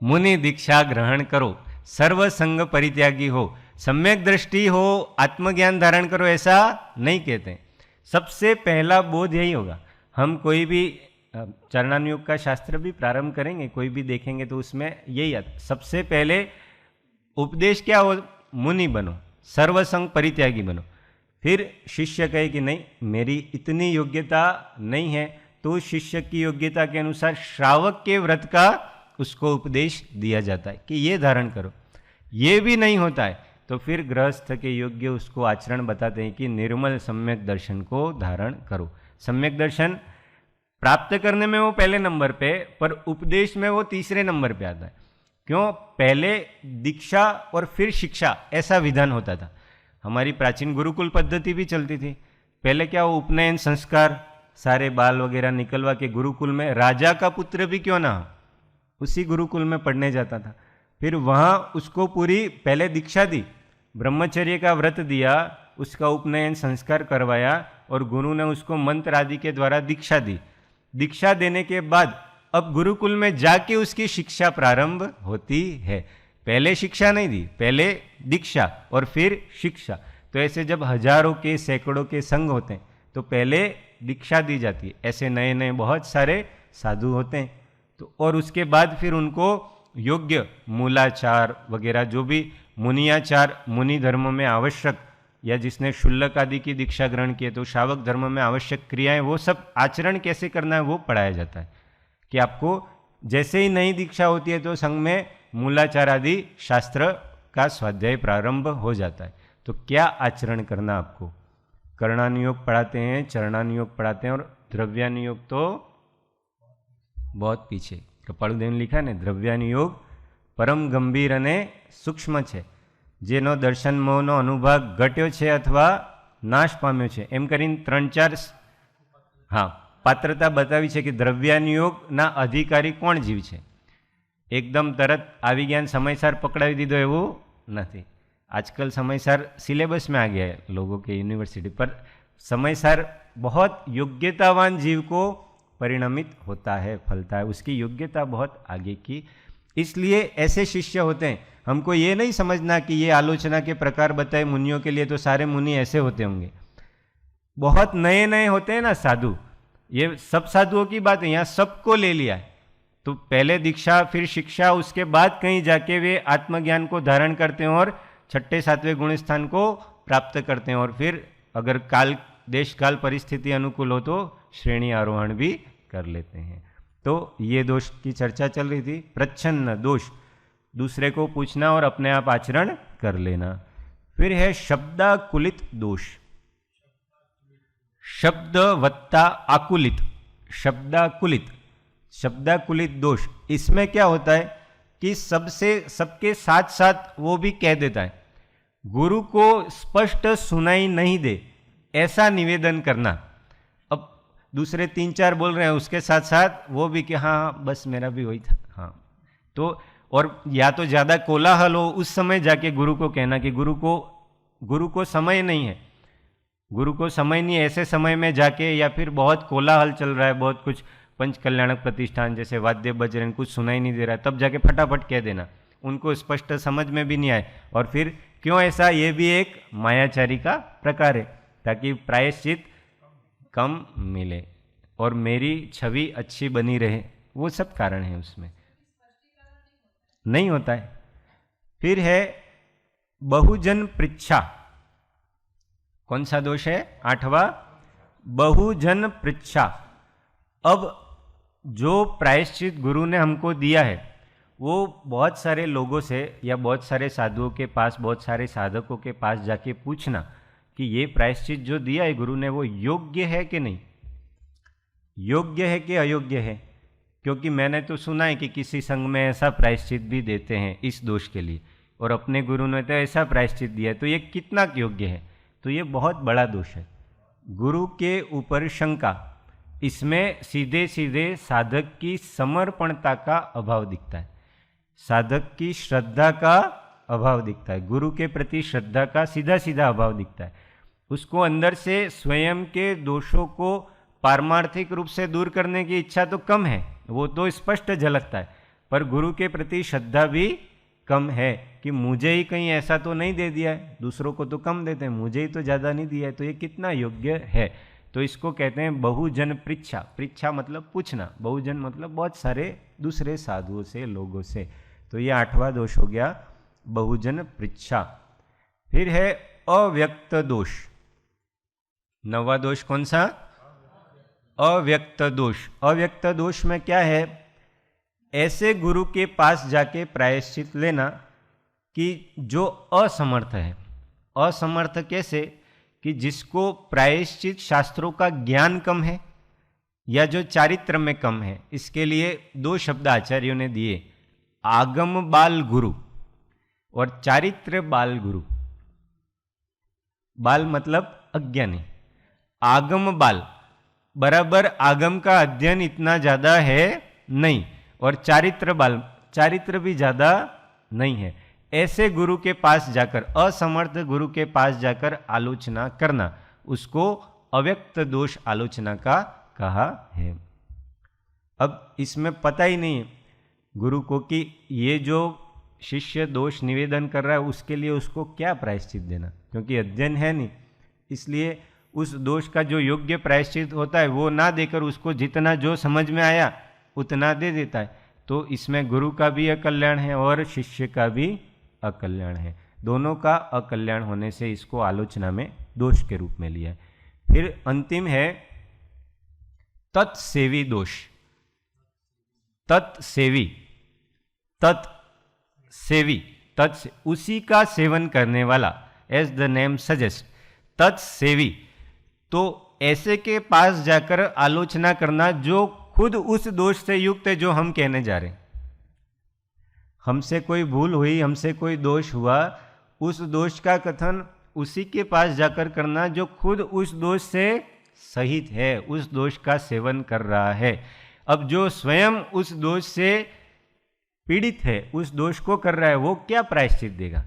मुनि दीक्षा ग्रहण करो, सर्व संग परित्यागी हो, सम्यक दृष्टि हो, आत्मज्ञान धारण करो, ऐसा नहीं कहते। सबसे पहला बोध यही होगा। हम कोई भी चरणानुयोग का शास्त्र भी प्रारंभ करेंगे, कोई भी देखेंगे तो उसमें यही आता, सबसे पहले उपदेश क्या हो, मुनि बनो, सर्वसंग परित्यागी बनो। फिर शिष्य कहे कि नहीं मेरी इतनी योग्यता नहीं है, तो शिष्य की योग्यता के अनुसार श्रावक के व्रत का उसको उपदेश दिया जाता है कि ये धारण करो। ये भी नहीं होता है तो फिर गृहस्थ के योग्य उसको आचरण बताते हैं कि निर्मल सम्यक दर्शन को धारण करो। सम्यक दर्शन प्राप्त करने में वो पहले नंबर पे, पर उपदेश में वो तीसरे नंबर पे आता है। क्यों? पहले दीक्षा और फिर शिक्षा, ऐसा विधान होता था। हमारी प्राचीन गुरुकुल पद्धति भी चलती थी। पहले क्या, वो उपनयन संस्कार सारे बाल वगैरह निकलवा के गुरुकुल में, राजा का पुत्र भी क्यों ना हो, उसी गुरुकुल में पढ़ने जाता था। फिर वहाँ उसको पूरी पहले दीक्षा दी, ब्रह्मचर्य का व्रत दिया, उसका उपनयन संस्कार करवाया और गुरु ने उसको मंत्र आदि के द्वारा दीक्षा दी। दीक्षा देने के बाद अब गुरुकुल में जाके उसकी शिक्षा प्रारंभ होती है। पहले शिक्षा नहीं दी, पहले दीक्षा और फिर शिक्षा। तो ऐसे जब हजारों के सैकड़ों के संघ होते हैं तो पहले दीक्षा दी जाती है। ऐसे नए नए बहुत सारे साधु होते हैं तो, और उसके बाद फिर उनको योग्य मूलाचार वगैरह जो भी मुनियाचार मुनि धर्म में आवश्यक, या जिसने शुल्लक आदि की दीक्षा ग्रहण की है तो शावक धर्म में आवश्यक क्रियाएं, वो सब आचरण कैसे करना है वो पढ़ाया जाता है। कि आपको जैसे ही नई दीक्षा होती है तो संघ में मूलाचार आदि शास्त्र का स्वाध्याय प्रारंभ हो जाता है। तो क्या आचरण करना आपको, कर्णानुयोग पढ़ाते हैं, चरणानुयोग पढ़ाते हैं, और द्रव्यानुयोग तो बहुत पीछे। कृपालुदेव ने लिखा ने, द्रव्यानुयोग परम गंभीर अने सूक्ष्म है, जेनो दर्शन मोहनो अनुभव घट्यो छे अथवा नाश पाम्यो छे, एम करीने 3-4 हाँ पात्रता बतावी है कि द्रव्यानुयोगना अधिकारी कोण जीव है। एकदम तरत आवी गया समयसर पकड़ावी दीधो एवं नहीं। आजकल समयसर सिलेबस में आ गया है लोगों के यूनिवर्सिटी पर, समयसर बहुत योग्यतावान जीव को परिणमित होता है, फलता है, उसकी योग्यता बहुत आगे की। इसलिए ऐसे शिष्य होते हैं। हमको ये नहीं समझना कि ये आलोचना के प्रकार बताए मुनियों के लिए तो सारे मुनि ऐसे होते होंगे। बहुत नए नए होते हैं ना साधु, ये सब साधुओं की बात है, यहाँ सबको ले लिया है। तो पहले दीक्षा फिर शिक्षा, उसके बाद कहीं जाके वे आत्मज्ञान को धारण करते हैं और 6ठे 7वें गुण स्थान को प्राप्त करते हैं। और फिर अगर काल देश काल परिस्थिति अनुकूल हो तो श्रेणी आरोहण भी कर लेते हैं। तो ये दोष की चर्चा चल रही थी। प्रच्छन्न दोष, दूसरे को पूछना और अपने आप आचरण कर लेना। फिर है शब्दाकुलित दोष, शब्द वत्ता आकुलित, शब्दाकुलित, शब्दाकुलित दोष। इसमें क्या होता है कि सबके साथ साथ वो भी कह देता है, गुरु को स्पष्ट सुनाई नहीं दे ऐसा निवेदन करना। अब दूसरे 3-4 बोल रहे हैं, उसके साथ साथ वो भी कि हाँ बस मेरा भी वही था, हाँ। तो और या तो ज़्यादा कोलाहल हो, उस समय जाके गुरु को कहना कि गुरु को समय नहीं है, गुरु को समय नहीं है, ऐसे समय में जाके, या फिर बहुत कोलाहल चल रहा है, बहुत कुछ पंच कल्याणक प्रतिष्ठान जैसे वाद्य बज रहे हैं, कुछ सुनाई नहीं दे रहा है, तब जाके फटाफट कह देना, उनको स्पष्ट समझ में भी नहीं आए। और फिर क्यों ऐसा, ये भी एक मायाचारी का प्रकार है, ताकि प्रायश्चित कम मिले और मेरी छवि अच्छी बनी रहे, वो सब कारण है उसमें, नहीं होता है। फिर है बहुजन पृच्छा, कौन सा दोष है? 8वां, बहुजन पृच्छा। अब जो प्रायश्चित गुरु ने हमको दिया है वो बहुत सारे लोगों से या बहुत सारे साधुओं के पास, बहुत सारे साधकों के पास जाके पूछना कि ये प्रायश्चित जो दिया है गुरु ने वो योग्य है कि नहीं, योग्य है कि अयोग्य है। क्योंकि मैंने तो सुना है कि किसी संघ में ऐसा प्रायश्चित भी देते हैं इस दोष के लिए, और अपने गुरु ने तो ऐसा प्रायश्चित दिया है, तो ये कितना योग्य है? तो ये बहुत बड़ा दोष है, गुरु के ऊपर शंका। इसमें सीधे सीधे साधक की समर्पणता का अभाव दिखता है, साधक की श्रद्धा का अभाव दिखता है, गुरु के प्रति श्रद्धा का सीधा सीधा अभाव दिखता है। उसको अंदर से स्वयं के दोषों को पारमार्थिक रूप से दूर करने की इच्छा तो कम है, वो तो स्पष्ट झलकता है, पर गुरु के प्रति श्रद्धा भी कम है कि मुझे ही कहीं ऐसा तो नहीं दे दिया है, दूसरों को तो कम देते हैं, मुझे ही तो ज़्यादा नहीं दिया है, तो ये कितना योग्य है। तो इसको कहते हैं बहुजन पृच्छा। पृच्छा मतलब पूछना, बहुजन मतलब बहुत सारे दूसरे साधुओं से, लोगों से। तो ये 8वां दोष हो गया, बहुजन पृच्छा। फिर है अव्यक्त दोष। 9वां दोष कौन सा? अव्यक्त दोष। अव्यक्त दोष में क्या है? ऐसे गुरु के पास जाके प्रायश्चित लेना कि जो असमर्थ है। असमर्थ कैसे? कि जिसको प्रायश्चित शास्त्रों का ज्ञान कम है या जो चारित्र में कम है। इसके लिए 2 शब्द आचार्यों ने दिए, आगम बाल गुरु और चारित्र बाल गुरु। बाल मतलब अज्ञानी, आगम बाल बराबर आगम का अध्ययन इतना ज़्यादा है नहीं, और चारित्र बाल, चारित्र भी ज़्यादा नहीं है। ऐसे गुरु के पास जाकर, असमर्थ गुरु के पास जाकर आलोचना करना, उसको अव्यक्त दोष आलोचना का कहा है। अब इसमें पता ही नहीं गुरु को कि ये जो शिष्य दोष निवेदन कर रहा है उसके लिए उसको क्या प्रायश्चित देना, क्योंकि अध्ययन है नहीं। इसलिए उस दोष का जो योग्य प्रायश्चित होता है वो ना देकर उसको जितना जो समझ में आया उतना दे देता है। तो इसमें गुरु का भी अकल्याण है और शिष्य का भी अकल्याण है। दोनों का अकल्याण होने से इसको आलोचना में दोष के रूप में लिया है। फिर अंतिम है तत्सेवी दोष। तत्सेवी, तत्सेवी, उसी का सेवन करने वाला, एज द नेम सजेस्ट, तत्सेवी। तो ऐसे के पास जाकर आलोचना करना जो खुद उस दोष से युक्त है जो हम कहने जा रहे हैं। हमसे कोई भूल हुई, हमसे कोई दोष हुआ, उस दोष का कथन उसी के पास जाकर करना जो खुद उस दोष से सहित है, उस दोष का सेवन कर रहा है। अब जो स्वयं उस दोष से पीड़ित है, उस दोष को कर रहा है, वो क्या प्रायश्चित देगा?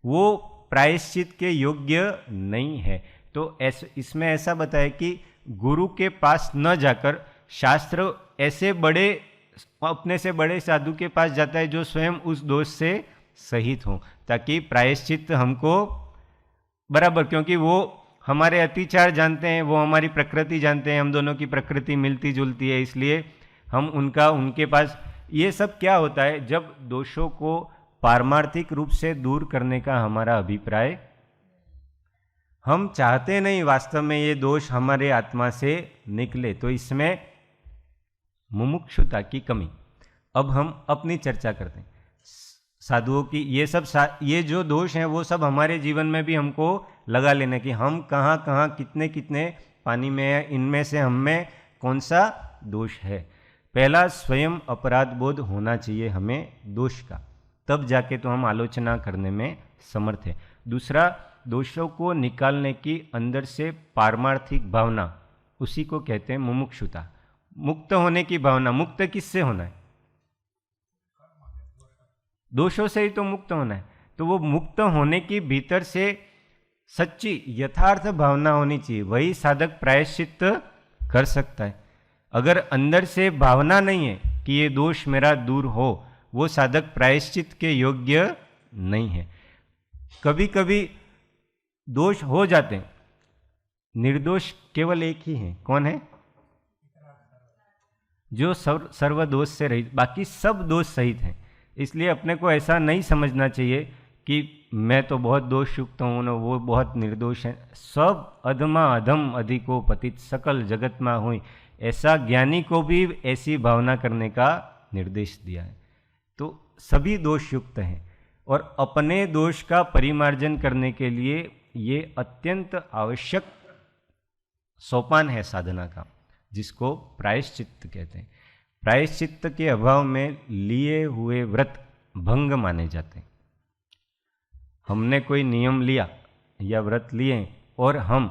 वो प्रायश्चित के योग्य नहीं है। तो इसमें ऐसा बताया कि गुरु के पास न जाकर शास्त्र ऐसे बड़े, अपने से बड़े साधु के पास जाता है जो स्वयं उस दोष से सहित हो, ताकि प्रायश्चित हमको बराबर, क्योंकि वो हमारे अतिचार जानते हैं, वो हमारी प्रकृति जानते हैं, हम दोनों की प्रकृति मिलती जुलती है, इसलिए हम उनके पास। ये सब क्या होता है? जब दोषों को पारमार्थिक रूप से दूर करने का हमारा अभिप्राय, हम चाहते नहीं वास्तव में ये दोष हमारे आत्मा से निकले, तो इसमें मुमुक्षुता की कमी। अब हम अपनी चर्चा करते हैं साधुओं की। ये जो दोष हैं वो सब हमारे जीवन में भी हमको लगा लेने की, हम कहाँ कहाँ कितने कितने पानी में है, इनमें से हम में कौन सा दोष है। पहला, स्वयं अपराध बोध होना चाहिए हमें दोष का, तब जाके तो हम आलोचना करने में समर्थ है। दूसरा, दोषों को निकालने की अंदर से पारमार्थिक भावना, उसी को कहते हैं मुमुक्षुता। मुक्त होने की भावना। मुक्त किससे होना है? दोषों से ही तो मुक्त होना है। तो वो मुक्त होने की भीतर से सच्ची यथार्थ भावना होनी चाहिए, वही साधक प्रायश्चित कर सकता है। अगर अंदर से भावना नहीं है कि ये दोष मेरा दूर हो, वो साधक प्रायश्चित के योग्य नहीं है। कभी कभी दोष हो जाते हैं, निर्दोष केवल एक ही है। कौन है? जो सर्व दोष से रहित, बाकी सब दोष सहित हैं। इसलिए अपने को ऐसा नहीं समझना चाहिए कि मैं तो बहुत दोष युक्त हूँ न, वो बहुत निर्दोष है। सब अधमा अधम अधिको पतित सकल जगत में हुई, ऐसा ज्ञानी को भी ऐसी भावना करने का निर्देश दिया है। तो सभी दोष युक्त हैं और अपने दोष का परिमार्जन करने के लिए ये अत्यंत आवश्यक सोपान है साधना का, जिसको प्रायश्चित्त कहते हैं। प्रायश्चित्त के अभाव में लिए हुए व्रत भंग माने जाते हैं। हमने कोई नियम लिया या व्रत लिए और हम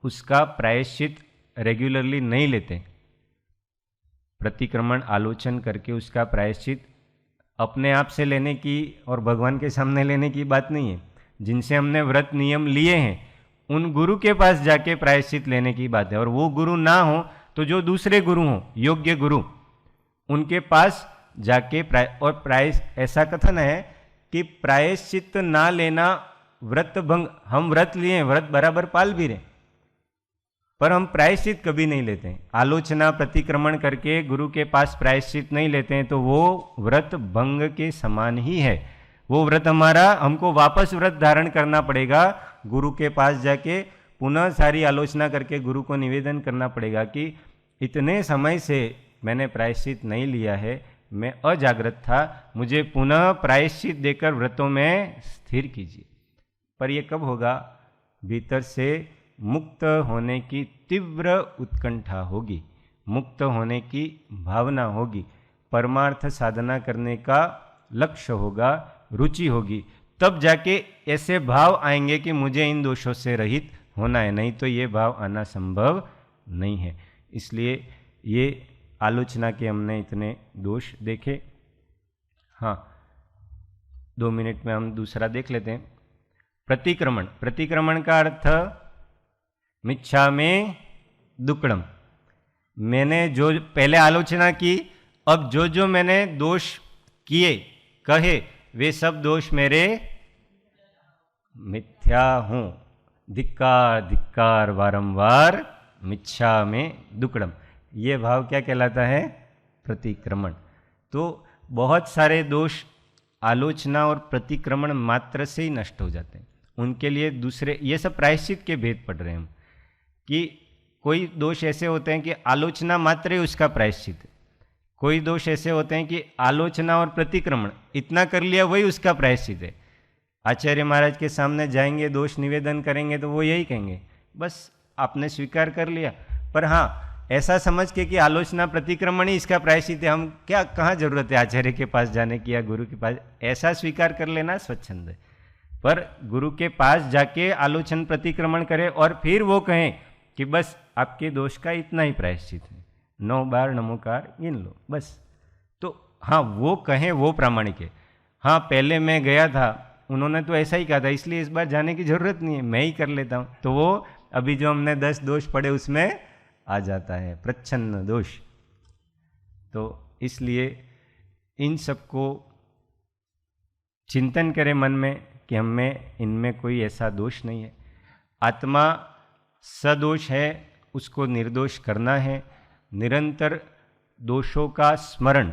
उसका प्रायश्चित रेगुलरली नहीं लेते, प्रतिक्रमण आलोचन करके उसका प्रायश्चित अपने आप से लेने की और भगवान के सामने लेने की बात नहीं है। जिनसे हमने व्रत नियम लिए हैं उन गुरु के पास जाके प्रायश्चित लेने की बात है। और वो गुरु ना हो तो जो दूसरे गुरु हों, योग्य गुरु, उनके पास जाके ऐसा कथन है कि प्रायश्चित ना लेना व्रत भंग। हम व्रत लिए, व्रत बराबर पाल भी रहे, पर हम प्रायश्चित कभी नहीं लेते हैं। आलोचना प्रतिक्रमण करके गुरु के पास प्रायश्चित नहीं लेते हैं तो वो व्रत भंग के समान ही है। वो व्रत हमारा, हमको वापस व्रत धारण करना पड़ेगा। गुरु के पास जाके पुनः सारी आलोचना करके गुरु को निवेदन करना पड़ेगा कि इतने समय से मैंने प्रायश्चित नहीं लिया है, मैं अजागृत था, मुझे पुनः प्रायश्चित देकर व्रतों में स्थिर कीजिए। पर यह कब होगा? भीतर से मुक्त होने की तीव्र उत्कंठा होगी, मुक्त होने की भावना होगी, परमार्थ साधना करने का लक्ष्य होगा, रुचि होगी, तब जाके ऐसे भाव आएंगे कि मुझे इन दोषों से रहित होना है। नहीं तो ये भाव आना संभव नहीं है। इसलिए ये आलोचना के हमने इतने दोष देखे। हाँ, 2 मिनट में हम दूसरा देख लेते हैं। प्रतिक्रमण। प्रतिक्रमण का अर्थ मिच्छा में दुक्कड़म। मैंने जो पहले आलोचना की, अब जो जो मैंने दोष किए कहे वे सब दोष मेरे मिथ्या हूँ। धिक्कार धिक्कार वारंवार मिच्छा में दुक्कड़म। ये भाव क्या कहलाता है? प्रतिक्रमण। तो बहुत सारे दोष आलोचना और प्रतिक्रमण मात्र से ही नष्ट हो जाते हैं। उनके लिए दूसरे, ये सब प्रायश्चित के भेद पढ़ रहे हैं हम, कि कोई दोष ऐसे होते हैं कि आलोचना मात्र ही उसका प्रायश्चित है। कोई दोष ऐसे होते हैं कि आलोचना और प्रतिक्रमण इतना कर लिया वही उसका प्रायश्चित है। आचार्य महाराज के सामने जाएंगे, दोष निवेदन करेंगे तो वो यही कहेंगे, बस आपने स्वीकार कर लिया। पर हाँ, ऐसा समझ के कि आलोचना प्रतिक्रमण ही इसका प्रायश्चित है, हम क्या, कहाँ जरूरत है आचार्य के पास जाने की या गुरु के पास, ऐसा स्वीकार कर लेना स्वच्छंद है। पर गुरु के पास जाके आलोचन प्रतिक्रमण करे और फिर वो कहें कि बस आपके दोष का इतना ही प्रायश्चित है, 9 बार नमोकार गिन लो बस, तो हाँ वो कहें, वो प्रामाणिक है। हाँ, पहले मैं गया था, उन्होंने तो ऐसा ही कहा था, इसलिए इस बार जाने की जरूरत नहीं है, मैं ही कर लेता हूँ, तो वो अभी जो हमने 10 दोष पढ़े उसमें आ जाता है, प्रच्छन्न दोष। तो इसलिए इन सबको चिंतन करें मन में कि हमें इनमें कोई ऐसा दोष नहीं है। आत्मा सदोष है, उसको निर्दोष करना है। निरंतर दोषों का स्मरण,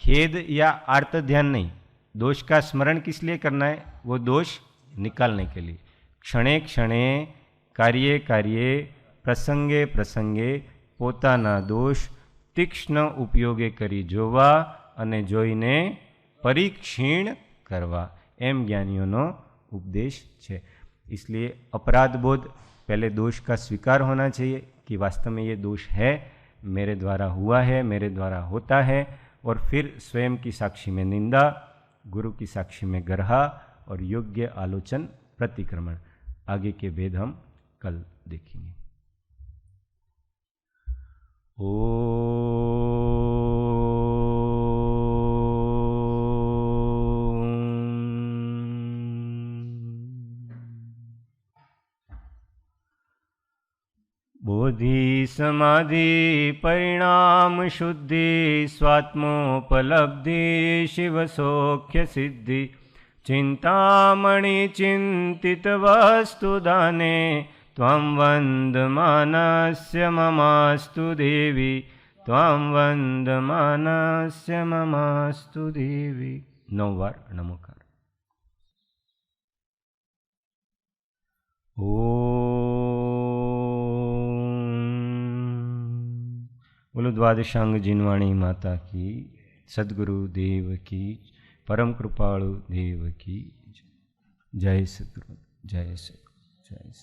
खेद या आर्त ध्यान नहीं, दोष का स्मरण किस लिए करना है? वो दोष निकालने के लिए। ક્ષણે ક્ષણે કાર્યે કાર્યે પ્રસંગે પ્રસંગે પોતાના દોષ તીક્ષ્ણ ઉપયોગે કરી જોવા અને જોઈને પરીક્ષીણ કરવા, एम ज्ञानियों नो उपदेश है। इसलिए अपराध बोध पहले दोष का स्वीकार होना चाहिए कि वास्तव में ये दोष है, मेरे द्वारा हुआ है, मेरे द्वारा होता है, और फिर स्वयं की साक्षी में निंदा, गुरु की साक्षी में गर्हा और योग्य आलोचन प्रतिक्रमण। आगे के भेद हम कल देखेंगे। बोधि समाधि परिणाम शुद्धि स्वात्मोपलब्धि शिव सौख्य सिद्धि चिंतामणि चिंतित वस्तु दाने त्वं वंदमानस्य ममास्तु देवी त्वं वंदमानस्य ममास्तु देवी। 9 बार नमोकार। बोलो द्वादशांग जिनवाणी माता की, सद्गुरु देव की, परम कृपाळु देव की जय। सद्गुरु जय सद्गुरु जय।